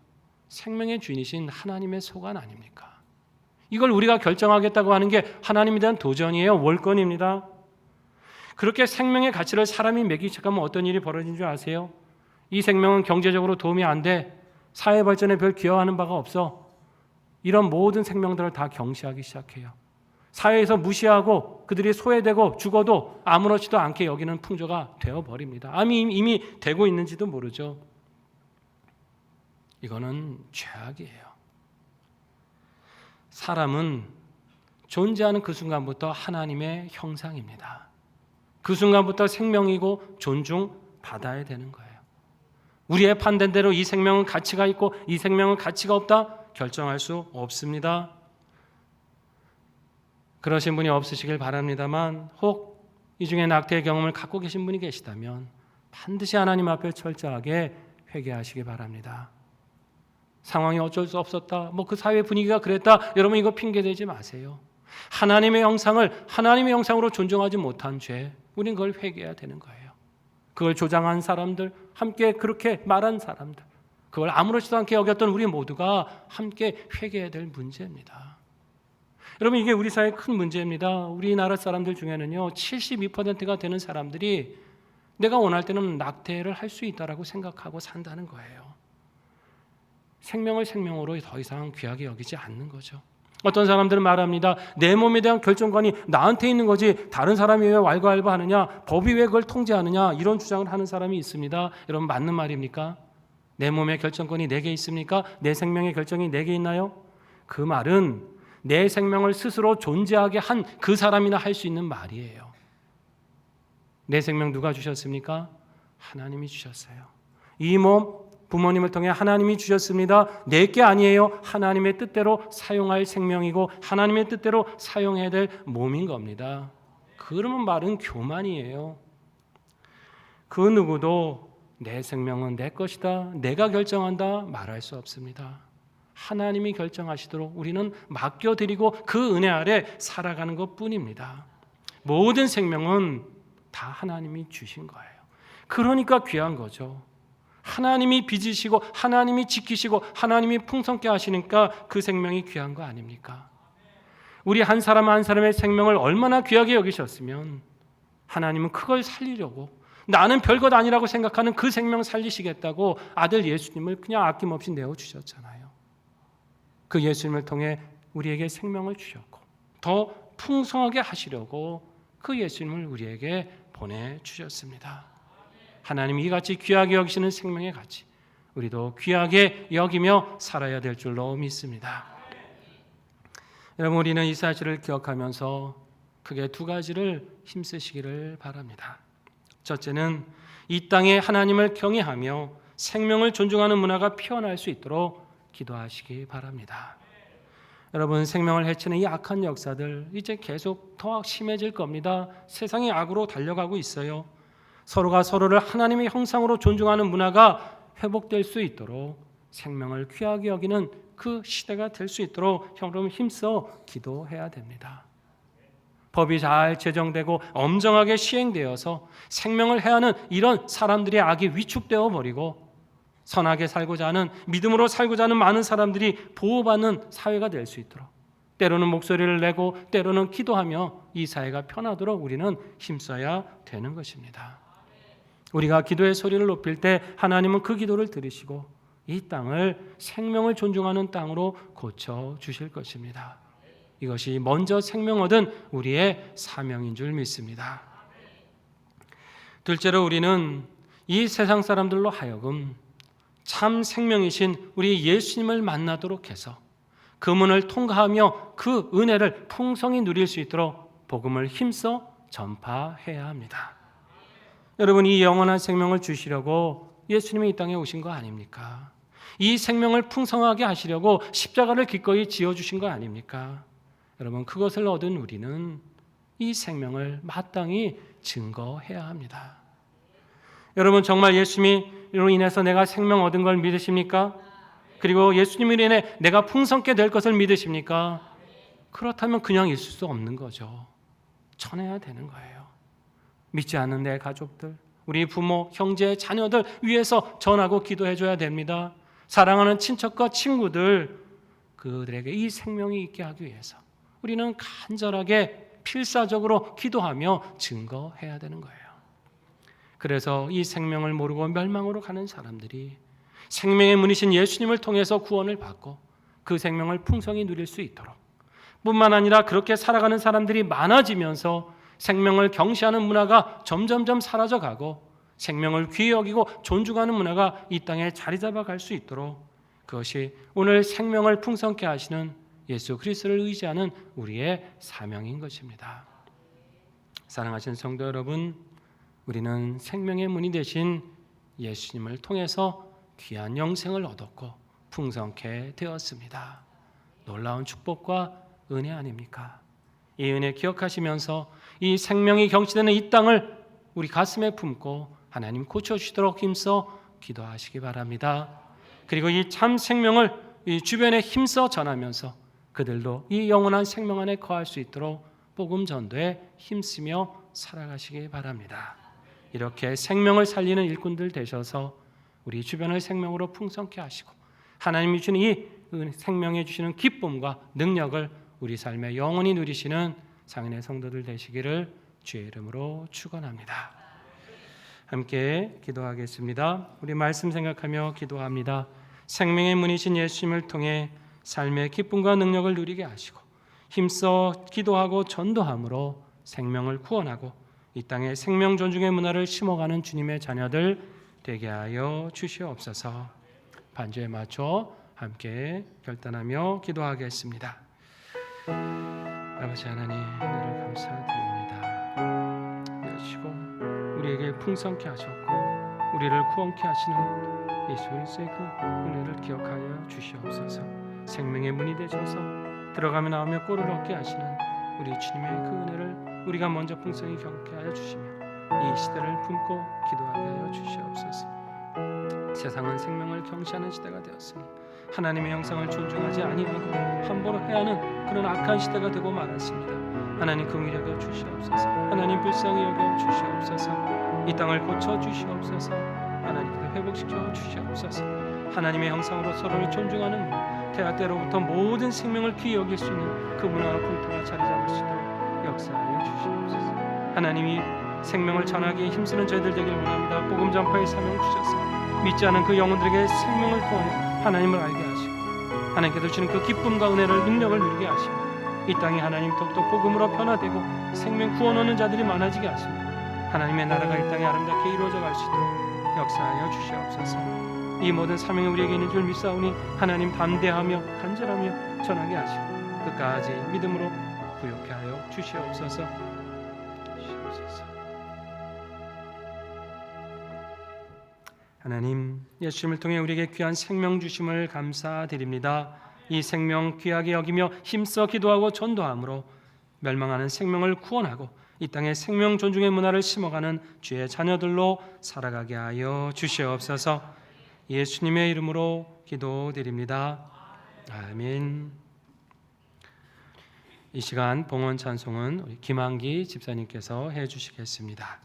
생명의 주인이신 하나님의 소관 아닙니까? 이걸 우리가 결정하겠다고 하는 게 하나님에 대한 도전이에요. 월권입니다. 그렇게 생명의 가치를 사람이 매기기 시작하면 어떤 일이 벌어진 줄 아세요? 이 생명은 경제적으로 도움이 안 돼, 사회 발전에 별 기여하는 바가 없어, 이런 모든 생명들을 다 경시하기 시작해요. 사회에서 무시하고 그들이 소외되고 죽어도 아무렇지도 않게 여기는 풍조가 되어버립니다. 이미 되고 있는지도 모르죠. 이거는 죄악이에요. 사람은 존재하는 그 순간부터 하나님의 형상입니다. 그 순간부터 생명이고 존중받아야 되는 거예요. 우리의 판단대로 이 생명은 가치가 있고 이 생명은 가치가 없다 결정할 수 없습니다. 그러신 분이 없으시길 바랍니다만, 혹 이 중에 낙태의 경험을 갖고 계신 분이 계시다면 반드시 하나님 앞에 철저하게 회개하시기 바랍니다. 상황이 어쩔 수 없었다, 그 사회 분위기가 그랬다, 여러분 이거 핑계대지 마세요. 하나님의 형상을 하나님의 형상으로 존중하지 못한 죄, 우린 그걸 회개해야 되는 거예요. 그걸 조장한 사람들, 함께 그렇게 말한 사람들, 그걸 아무렇지도 않게 여겼던 우리 모두가 함께 회개해야 될 문제입니다. 여러분, 이게 우리 사회의 큰 문제입니다. 우리나라 사람들 중에는요, 72%가 되는 사람들이 내가 원할 때는 낙태를 할 수 있다라고 생각하고 산다는 거예요. 생명을 생명으로 더 이상 귀하게 여기지 않는 거죠. 어떤 사람들은 말합니다. 내 몸에 대한 결정권이 나한테 있는 거지 다른 사람이 왜 왈가왈부하느냐, 법이 왜 그걸 통제하느냐, 이런 주장을 하는 사람이 있습니다. 여러분, 맞는 말입니까? 내 몸의 결정권이 내게 있습니까? 내 생명의 결정이 내게 있나요? 그 말은 내 생명을 스스로 존재하게 한 그 사람이나 할 수 있는 말이에요. 내 생명 누가 주셨습니까? 하나님이 주셨어요. 이 몸 부모님을 통해 하나님이 주셨습니다. 내게 아니에요. 하나님의 뜻대로 사용할 생명이고 하나님의 뜻대로 사용해야 될 몸인 겁니다. 그러면 말은 교만이에요. 그 누구도 내 생명은 내 것이다, 내가 결정한다 말할 수 없습니다. 하나님이 결정하시도록 우리는 맡겨드리고 그 은혜 아래 살아가는 것뿐입니다. 모든 생명은 다 하나님이 주신 거예요. 그러니까 귀한 거죠. 하나님이 빚으시고 하나님이 지키시고 하나님이 풍성케 하시니까 그 생명이 귀한 거 아닙니까? 우리 한 사람 한 사람의 생명을 얼마나 귀하게 여기셨으면 하나님은 그걸 살리려고, 나는 별것 아니라고 생각하는 그 생명 살리시겠다고 아들 예수님을 그냥 아낌없이 내어주셨잖아요. 그 예수님을 통해 우리에게 생명을 주셨고 더 풍성하게 하시려고 그 예수님을 우리에게 보내주셨습니다. 하나님이 이같이 귀하게 여기시는 생명의 가치, 우리도 귀하게 여기며 살아야 될 줄로 믿습니다. 여러분, 우리는 이 사실을 기억하면서 크게 두 가지를 힘쓰시기를 바랍니다. 첫째는 이 땅에 하나님을 경외하며 생명을 존중하는 문화가 피어날 수 있도록 기도하시기 바랍니다. 여러분, 생명을 해치는 이 악한 역사들 이제 계속 더 심해질 겁니다. 세상이 악으로 달려가고 있어요. 서로가 서로를 하나님의 형상으로 존중하는 문화가 회복될 수 있도록 생명을 귀하게 여기는 그 시대가 될 수 있도록 여러분 힘써 기도해야 됩니다. 법이 잘 제정되고 엄정하게 시행되어서 생명을 해하는 이런 사람들의 악이 위축되어 버리고 선하게 살고자 하는, 믿음으로 살고자 하는 많은 사람들이 보호받는 사회가 될 수 있도록, 때로는 목소리를 내고 때로는 기도하며 이 사회가 편하도록 우리는 힘써야 되는 것입니다. 우리가 기도의 소리를 높일 때 하나님은 그 기도를 들으시고 이 땅을 생명을 존중하는 땅으로 고쳐주실 것입니다. 이것이 먼저 생명 얻은 우리의 사명인 줄 믿습니다. 둘째로, 우리는 이 세상 사람들로 하여금 참 생명이신 우리 예수님을 만나도록 해서 그 문을 통과하며 그 은혜를 풍성히 누릴 수 있도록 복음을 힘써 전파해야 합니다. 여러분, 이 영원한 생명을 주시려고 예수님이 이 땅에 오신 거 아닙니까? 이 생명을 풍성하게 하시려고 십자가를 기꺼이 지어주신 거 아닙니까? 여러분, 그것을 얻은 우리는 이 생명을 마땅히 증거해야 합니다. 여러분, 정말 예수님으로 인해서 내가 생명 얻은 걸 믿으십니까? 그리고 예수님으로 인해 내가 풍성케 될 것을 믿으십니까? 그렇다면 그냥 있을 수 없는 거죠. 전해야 되는 거예요. 믿지 않는 내 가족들, 우리 부모, 형제, 자녀들 위해서 전하고 기도해줘야 됩니다. 사랑하는 친척과 친구들, 그들에게 이 생명이 있게 하기 위해서 우리는 간절하게 필사적으로 기도하며 증거해야 되는 거예요. 그래서 이 생명을 모르고 멸망으로 가는 사람들이 생명의 문이신 예수님을 통해서 구원을 받고 그 생명을 풍성히 누릴 수 있도록, 뿐만 아니라 그렇게 살아가는 사람들이 많아지면서 생명을 경시하는 문화가 점점점 사라져가고 생명을 귀히 여기고 존중하는 문화가 이 땅에 자리 잡아갈 수 있도록, 그것이 오늘 생명을 풍성케 하시는 예수 그리스도를 의지하는 우리의 사명인 것입니다. 사랑하신 성도 여러분, 우리는 생명의 문이 되신 예수님을 통해서 귀한 영생을 얻었고 풍성케 되었습니다. 놀라운 축복과 은혜 아닙니까? 이 은혜 기억하시면서 이 생명이 경치되는 이 땅을 우리 가슴에 품고 하나님 고쳐주시도록 힘써 기도하시기 바랍니다. 그리고 이 참 생명을 이 주변에 힘써 전하면서 그들도 이 영원한 생명 안에 거할 수 있도록 복음 전도에 힘쓰며 살아가시기 바랍니다. 이렇게 생명을 살리는 일꾼들 되셔서 우리 주변을 생명으로 풍성케 하시고 하나님이 주는 이 생명해 주시는 기쁨과 능력을 우리 삶에 영원히 누리시는 상인의 성도들 되시기를 주의 이름으로 축원합니다. 함께 기도하겠습니다. 우리 말씀 생각하며 기도합니다. 생명의 문이신 예수님을 통해 삶의 기쁨과 능력을 누리게 하시고 힘써 기도하고 전도함으로 생명을 구원하고 이 땅에 생명 존중의 문화를 심어가는 주님의 자녀들 되게 하여 주시옵소서. 반주에 맞춰 함께 결단하며 기도하겠습니다. 아버지 하나님, 은혜를 감사드립니다. 내시고 우리에게 풍성케 하셨고 우리를 구원케 하시는 예수 그리스도의 그 은혜를 기억하여 주시옵소서. 생명의 문이 되셔서 들어가며 나오며 꼴을 얻게 하시는 우리 주님의 그 은혜를 우리가 먼저 풍성히 경험케 하여 주시며 이 시대를 품고 기도하게 하여 주시옵소서. 세상은 생명을 경시하는 시대가 되었으니 하나님의 형상을 존중하지 아니하고 함부로 해하는 그런 악한 시대가 되고 말았습니다. 하나님 긍휼히 여겨 주시옵소서. 하나님 불쌍히 여겨 주시옵소서. 이 땅을 고쳐 주시옵소서. 하나님께서 회복시켜 주시옵소서. 하나님의 형상으로 서로를 존중하는 문화, 태아 때로부터 모든 생명을 귀히 여길 수 있는 그 문화와 풍토가 자리 잡을 수 있도록 역사하여 주시옵소서. 하나님이 생명을 전하기에 힘쓰는 저희들 되기를 원합니다. 복음 전파의 사명을 주셔서 믿지 않은 그 영혼들에게 생명을 통하여 하나님을 알게 하시고 하나님께서 주시는 그 기쁨과 은혜를 능력을 누리게 하시고 이 땅이 하나님 더욱더 복음으로 변화되고 생명 구원 얻는 자들이 많아지게 하시고 하나님의 나라가 이 땅에 아름답게 이루어져 갈 수 있도록 역사하여 주시옵소서. 이 모든 사명이 우리에게 있는 줄 믿사오니 하나님 담대하며 간절하며 전하게 하시고 끝까지 믿음으로 부요케 하여 주시옵소서. 하나님, 예수님을 통해 우리에게 귀한 생명 주심을 감사드립니다. 이 생명 귀하게 여기며 힘써 기도하고 전도함으로 멸망하는 생명을 구원하고 이 땅에 생명 존중의 문화를 심어가는 주의 자녀들로 살아가게 하여 주시옵소서. 예수님의 이름으로 기도드립니다. 아멘. 이 시간 봉헌 찬송은 우리 김한기 집사님께서 해주시겠습니다.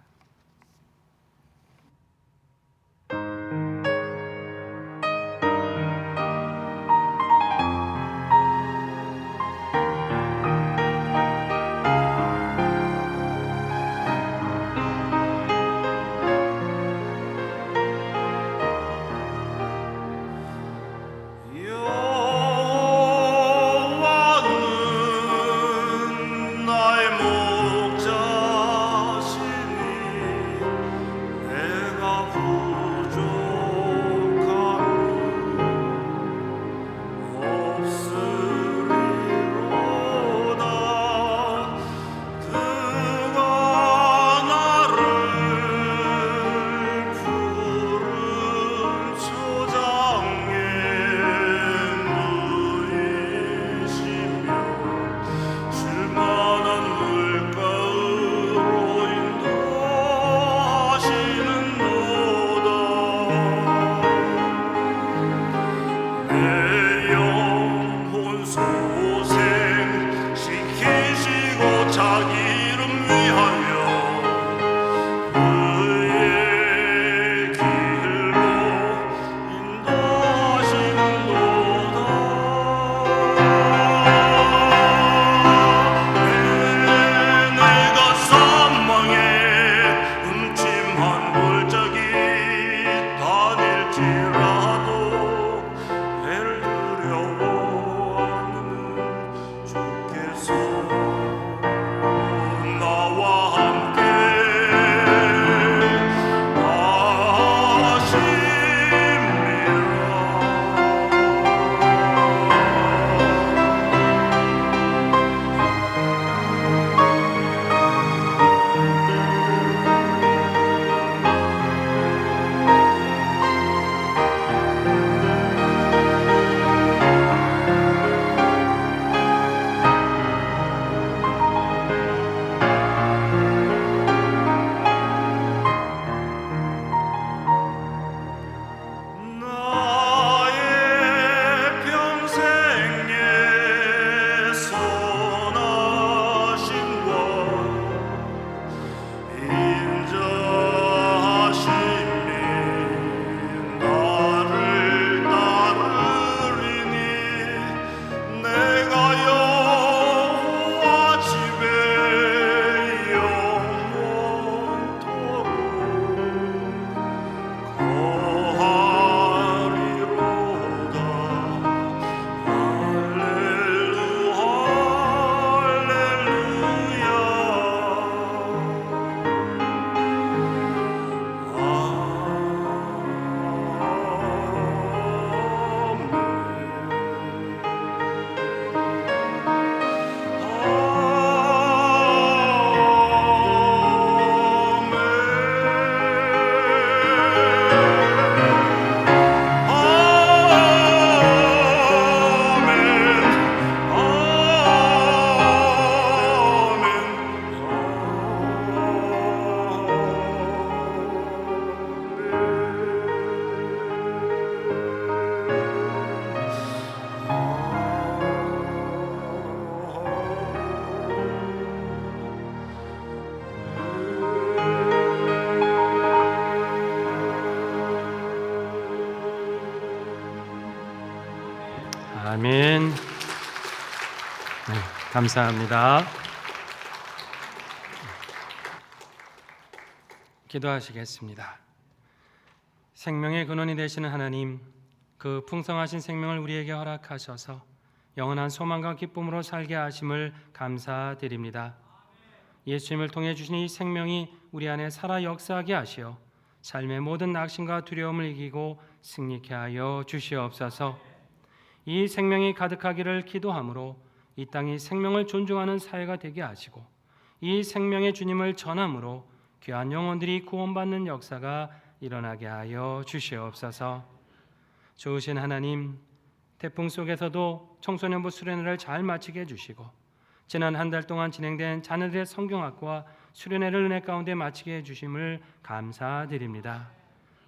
아멘. 네, 감사합니다. 기도하시겠습니다. 생명의 근원이 되시는 하나님, 그 풍성하신 생명을 우리에게 허락하셔서 영원한 소망과 기쁨으로 살게 하심을 감사드립니다. 예수님을 통해 주신 이 생명이 우리 안에 살아 역사하게 하시어 삶의 모든 낙심과 두려움을 이기고 승리케 하여 주시옵소서. 이 생명이 가득하기를 기도함으로 이 땅이 생명을 존중하는 사회가 되게 하시고 이 생명의 주님을 전함으로 귀한 영혼들이 구원받는 역사가 일어나게 하여 주시옵소서. 좋으신 하나님, 태풍 속에서도 청소년부 수련회를 잘 마치게 해주시고 지난 한 달 동안 진행된 자녀들의 성경학과 수련회를 은혜 가운데 마치게 해주심을 감사드립니다.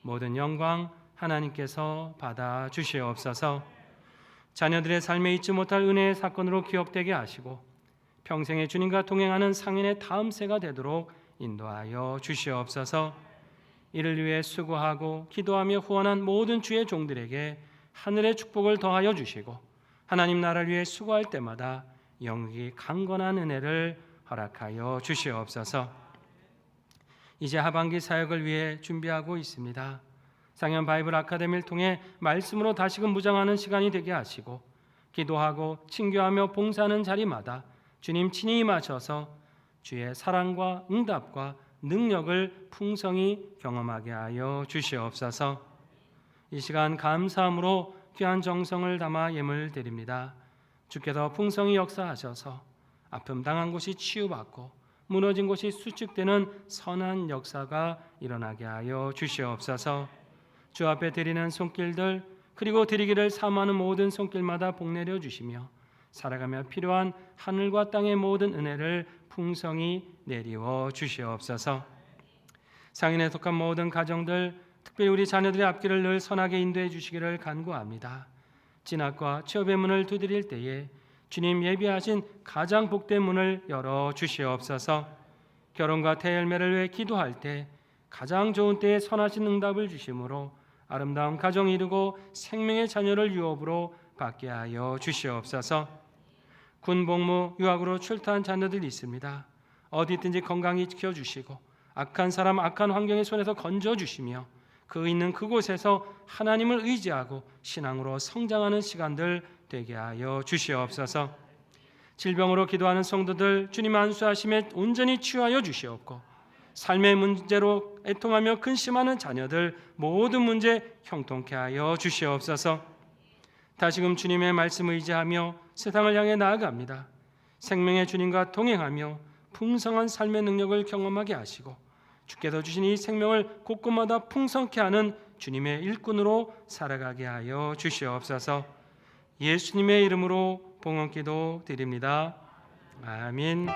모든 영광 하나님께서 받아 주시옵소서. 자녀들의 삶에 잊지 못할 은혜의 사건으로 기억되게 하시고 평생의 주님과 동행하는 상인의 다음 세가 되도록 인도하여 주시옵소서. 이를 위해 수고하고 기도하며 후원한 모든 주의 종들에게 하늘의 축복을 더하여 주시고 하나님 나라를 위해 수고할 때마다 영육이 강건한 은혜를 허락하여 주시옵소서. 이제 하반기 사역을 위해 준비하고 있습니다. 상현 바이블 아카데미를 통해 말씀으로 다시금 무장하는 시간이 되게 하시고 기도하고 친교하며 봉사하는 자리마다 주님 친히 임하셔서 주의 사랑과 응답과 능력을 풍성히 경험하게 하여 주시옵소서. 이 시간 감사함으로 귀한 정성을 담아 예물 드립니다. 주께서 풍성히 역사하셔서 아픔 당한 곳이 치유받고 무너진 곳이 수축되는 선한 역사가 일어나게 하여 주시옵소서. 주 앞에 드리는 손길들 그리고 드리기를 사모하는 모든 손길마다 복내려 주시며 살아가며 필요한 하늘과 땅의 모든 은혜를 풍성히 내리워 주시옵소서. 상인에 속한 모든 가정들 특별히 우리 자녀들의 앞길을 늘 선하게 인도해 주시기를 간구합니다. 진학과 취업의 문을 두드릴 때에 주님 예비하신 가장 복된 문을 열어 주시옵소서. 결혼과 태열매를 위해 기도할 때 가장 좋은 때에 선하신 응답을 주심으로 아름다운 가정 이루고 생명의 자녀를 유업으로 받게 하여 주시옵소서. 군복무 유학으로 출타한 자녀들이 있습니다. 어디 있든지 건강히 지켜주시고 악한 사람 악한 환경의 손에서 건져주시며 그 있는 그곳에서 하나님을 의지하고 신앙으로 성장하는 시간들 되게 하여 주시옵소서. 질병으로 기도하는 성도들 주님 안수하심에 온전히 치유하여 주시옵고 삶의 문제로 애통하며 근심하는 자녀들 모든 문제 형통케 하여 주시옵소서. 다시금 주님의 말씀을 의지하며 세상을 향해 나아갑니다. 생명의 주님과 동행하며 풍성한 삶의 능력을 경험하게 하시고 주께서 주신 이 생명을 곳곳마다 풍성케 하는 주님의 일꾼으로 살아가게 하여 주시옵소서. 예수님의 이름으로 봉헌기도 드립니다. 아멘.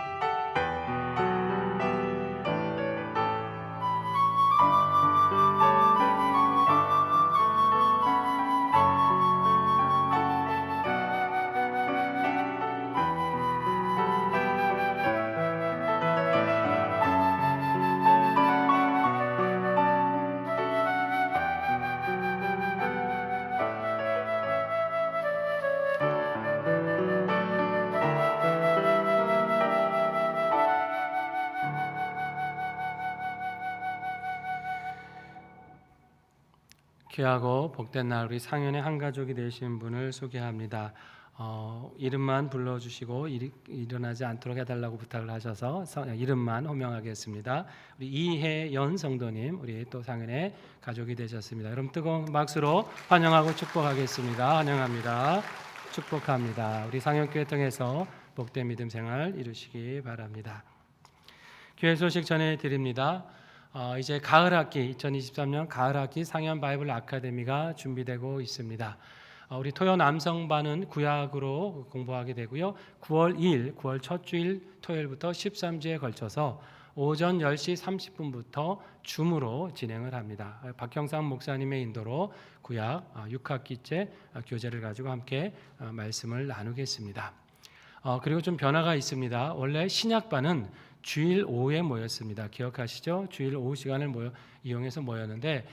귀하고 복된 날 우리 상현의 한 가족이 되신 분을 소개합니다. 이름만 불러주시고 일어나지 않도록 해달라고 부탁을 하셔서 이름만 호명하겠습니다. 우리 이혜연 성도님, 우리 또 상현의 가족이 되셨습니다. 여러분 뜨거운 박수로 환영하고 축복하겠습니다. 환영합니다. 축복합니다. 우리 상현교회 통해서 복된 믿음 생활 이루시기 바랍니다. 교회 소식 전해드립니다. 이제 가을 학기 2023년 가을 학기 상현 바이블 아카데미가 준비되고 있습니다. 우리 토요 남성반은 구약으로 공부하게 되고요. 9월 2일, 9월 첫 주일 토요일부터 13주에 걸쳐서 오전 10시 30분부터 줌으로 진행을 합니다. 박형상 목사님의 인도로 구약 6학기째 교재를 가지고 함께 말씀을 나누겠습니다. 그리고 좀 변화가 있습니다. 원래 신약반은 주일 오후에 모였습니다. 기억하시죠? 주일 오후 시간을 이용해서 모였는데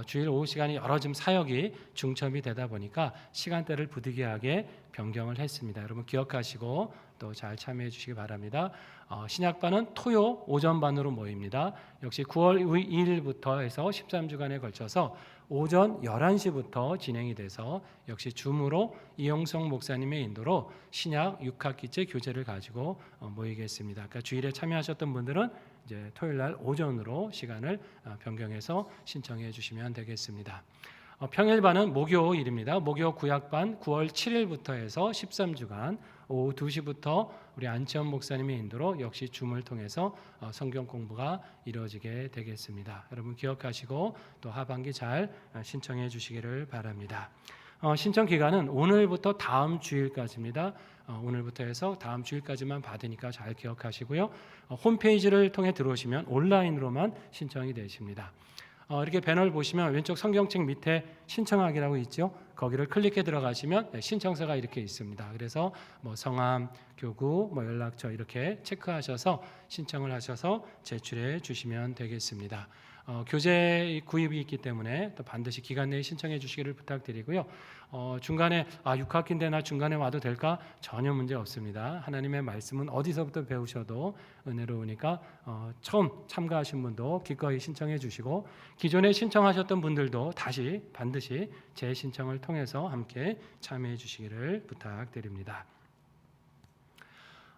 주일 오후 시간이 여러 좀 사역이 중첩이 되다 보니까 시간대를 부득이하게 변경을 했습니다. 여러분 기억하시고 또 잘 참여해 주시기 바랍니다. 신약반은 토요 오전반으로 모입니다. 역시 9월 2일부터 해서 13주간에 걸쳐서 오전 11시부터 진행이 돼서 역시 줌으로 이용성 목사님의 인도로 신약 6학기째 교재를 가지고 모이겠습니다. 그러니까 주일에 참여하셨던 분들은 이제 토요일 날 오전으로 시간을 변경해서 신청해 주시면 되겠습니다. 평일반은 목요일입니다. 목요 구약반 9월 7일부터 해서 13주간 오후 2시부터 우리 안치원 목사님의 인도로 역시 줌을 통해서 성경 공부가 이루어지게 되겠습니다. 여러분 기억하시고 또 하반기 잘 신청해 주시기를 바랍니다. 신청 기간은 오늘부터 다음 주일까지입니다. 오늘부터 해서 다음 주일까지만 받으니까 잘 기억하시고요. 홈페이지를 통해 들어오시면 온라인으로만 신청이 되십니다. 이렇게 배너를 보시면 왼쪽 성경책 밑에 신청하기라고 있죠. 거기를 클릭해 들어가시면 신청서가 이렇게 있습니다. 그래서 성함, 교구, 연락처 이렇게 체크하셔서 신청을 하셔서 제출해 주시면 되겠습니다. 교재 구입이 있기 때문에 또 반드시 기간 내에 신청해 주시기를 부탁드리고요. 중간에 6학기인데 나 중간에 와도 될까? 전혀 문제 없습니다. 하나님의 말씀은 어디서부터 배우셔도 은혜로우니까 처음 참가하신 분도 기꺼이 신청해 주시고 기존에 신청하셨던 분들도 다시 반드시 재신청을 통해서 함께 참여해 주시기를 부탁드립니다.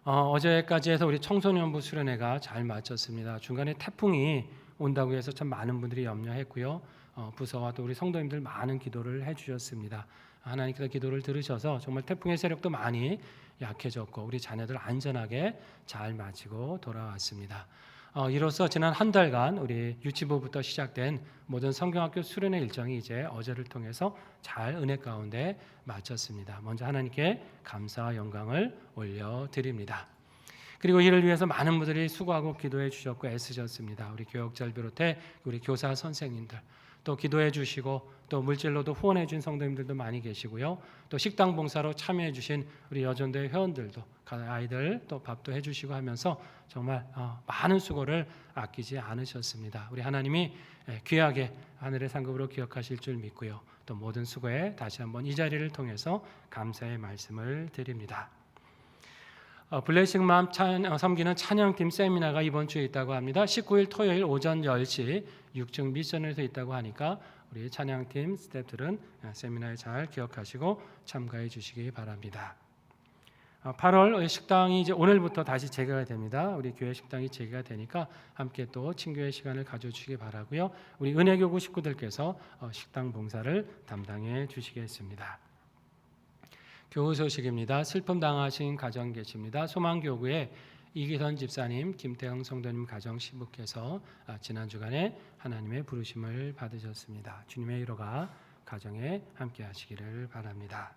어제까지 해서 우리 청소년부 수련회가 잘 마쳤습니다. 중간에 태풍이 온다고 해서 참 많은 분들이 염려했고요. 부서와 또 우리 성도님들 많은 기도를 해주셨습니다. 하나님께서 기도를 들으셔서 정말 태풍의 세력도 많이 약해졌고 우리 자녀들 안전하게 잘 마치고 돌아왔습니다. 이로써 지난 한 달간 우리 유치부부터 시작된 모든 성경학교 수련회 일정이 이제 어제를 통해서 잘 은혜 가운데 마쳤습니다. 먼저 하나님께 감사와 영광을 올려드립니다. 그리고 이를 위해서 많은 분들이 수고하고 기도해 주셨고 애쓰셨습니다. 우리 교역자를 비롯해 우리 교사 선생님들 또 기도해 주시고 또 물질로도 후원해 준 성도님들도 많이 계시고요. 또 식당 봉사로 참여해 주신 우리 여전대 회원들도 아이들 또 밥도 해 주시고 하면서 정말 많은 수고를 아끼지 않으셨습니다. 우리 하나님이 귀하게 하늘의 상급으로 기억하실 줄 믿고요. 또 모든 수고에 다시 한번 이 자리를 통해서 감사의 말씀을 드립니다. 블레싱맘 섬기는 찬양팀 세미나가 이번 주에 있다고 합니다. 19일 토요일 오전 10시 6층 미션에서 있다고 하니까 우리 찬양팀 스태프들은 세미나에 잘 기억하시고 참가해 주시기 바랍니다. 8월 식당이 이제 오늘부터 다시 재개가 됩니다. 우리 교회 식당이 재개가 되니까 함께 또 친교회 시간을 가져주시기 바라고요. 우리 은혜교구 식구들께서 식당 봉사를 담당해 주시겠습니다. 교우 소식입니다. 슬픔 당하신 가정 계십니다. 소망교구에 이기선 집사님, 김태형 성도님 가정 신부께서 지난 주간에 하나님의 부르심을 받으셨습니다. 주님의 위로가 가정에 함께 하시기를 바랍니다.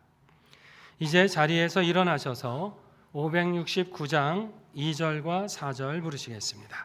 이제 자리에서 일어나셔서 569장 2절과 4절 부르시겠습니다.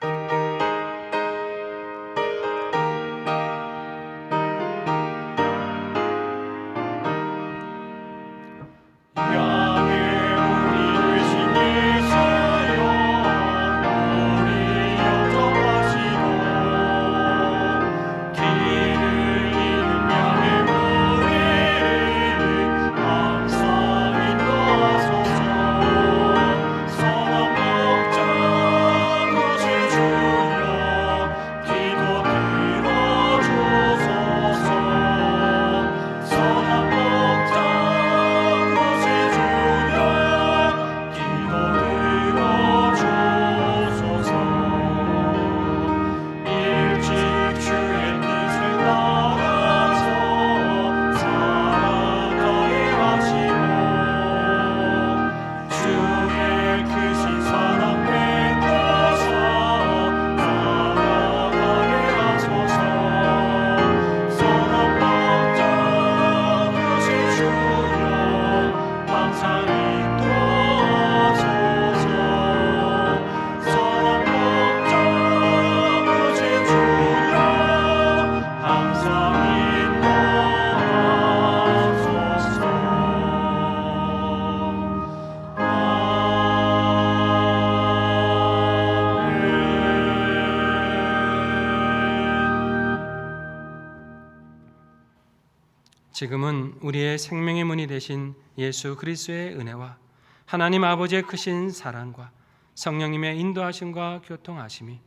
지금은 우리의 생명의 문이 되신 예수 그리스도의 은혜와 하나님 아버지의 크신 사랑과 성령님의 인도하심과 교통하심이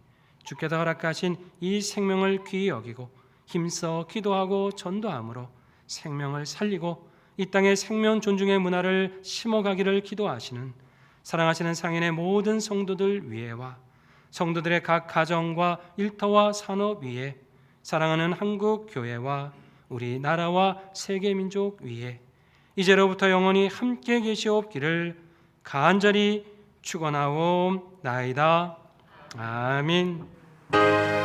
주께서 허락하신 이 생명을 귀히 여기고 힘써 기도하고 전도함으로 생명을 살리고 이 땅에 생명 존중의 문화를 심어가기를 기도하시는 사랑하시는 상인의 모든 성도들 위에와 성도들의 각 가정과 일터와 산업 위에 사랑하는 한국 교회와 우리 나라와 세계 민족 위에 이제로부터 영원히 함께 계시옵기를 간절히 축원하옵나이다. 아멘.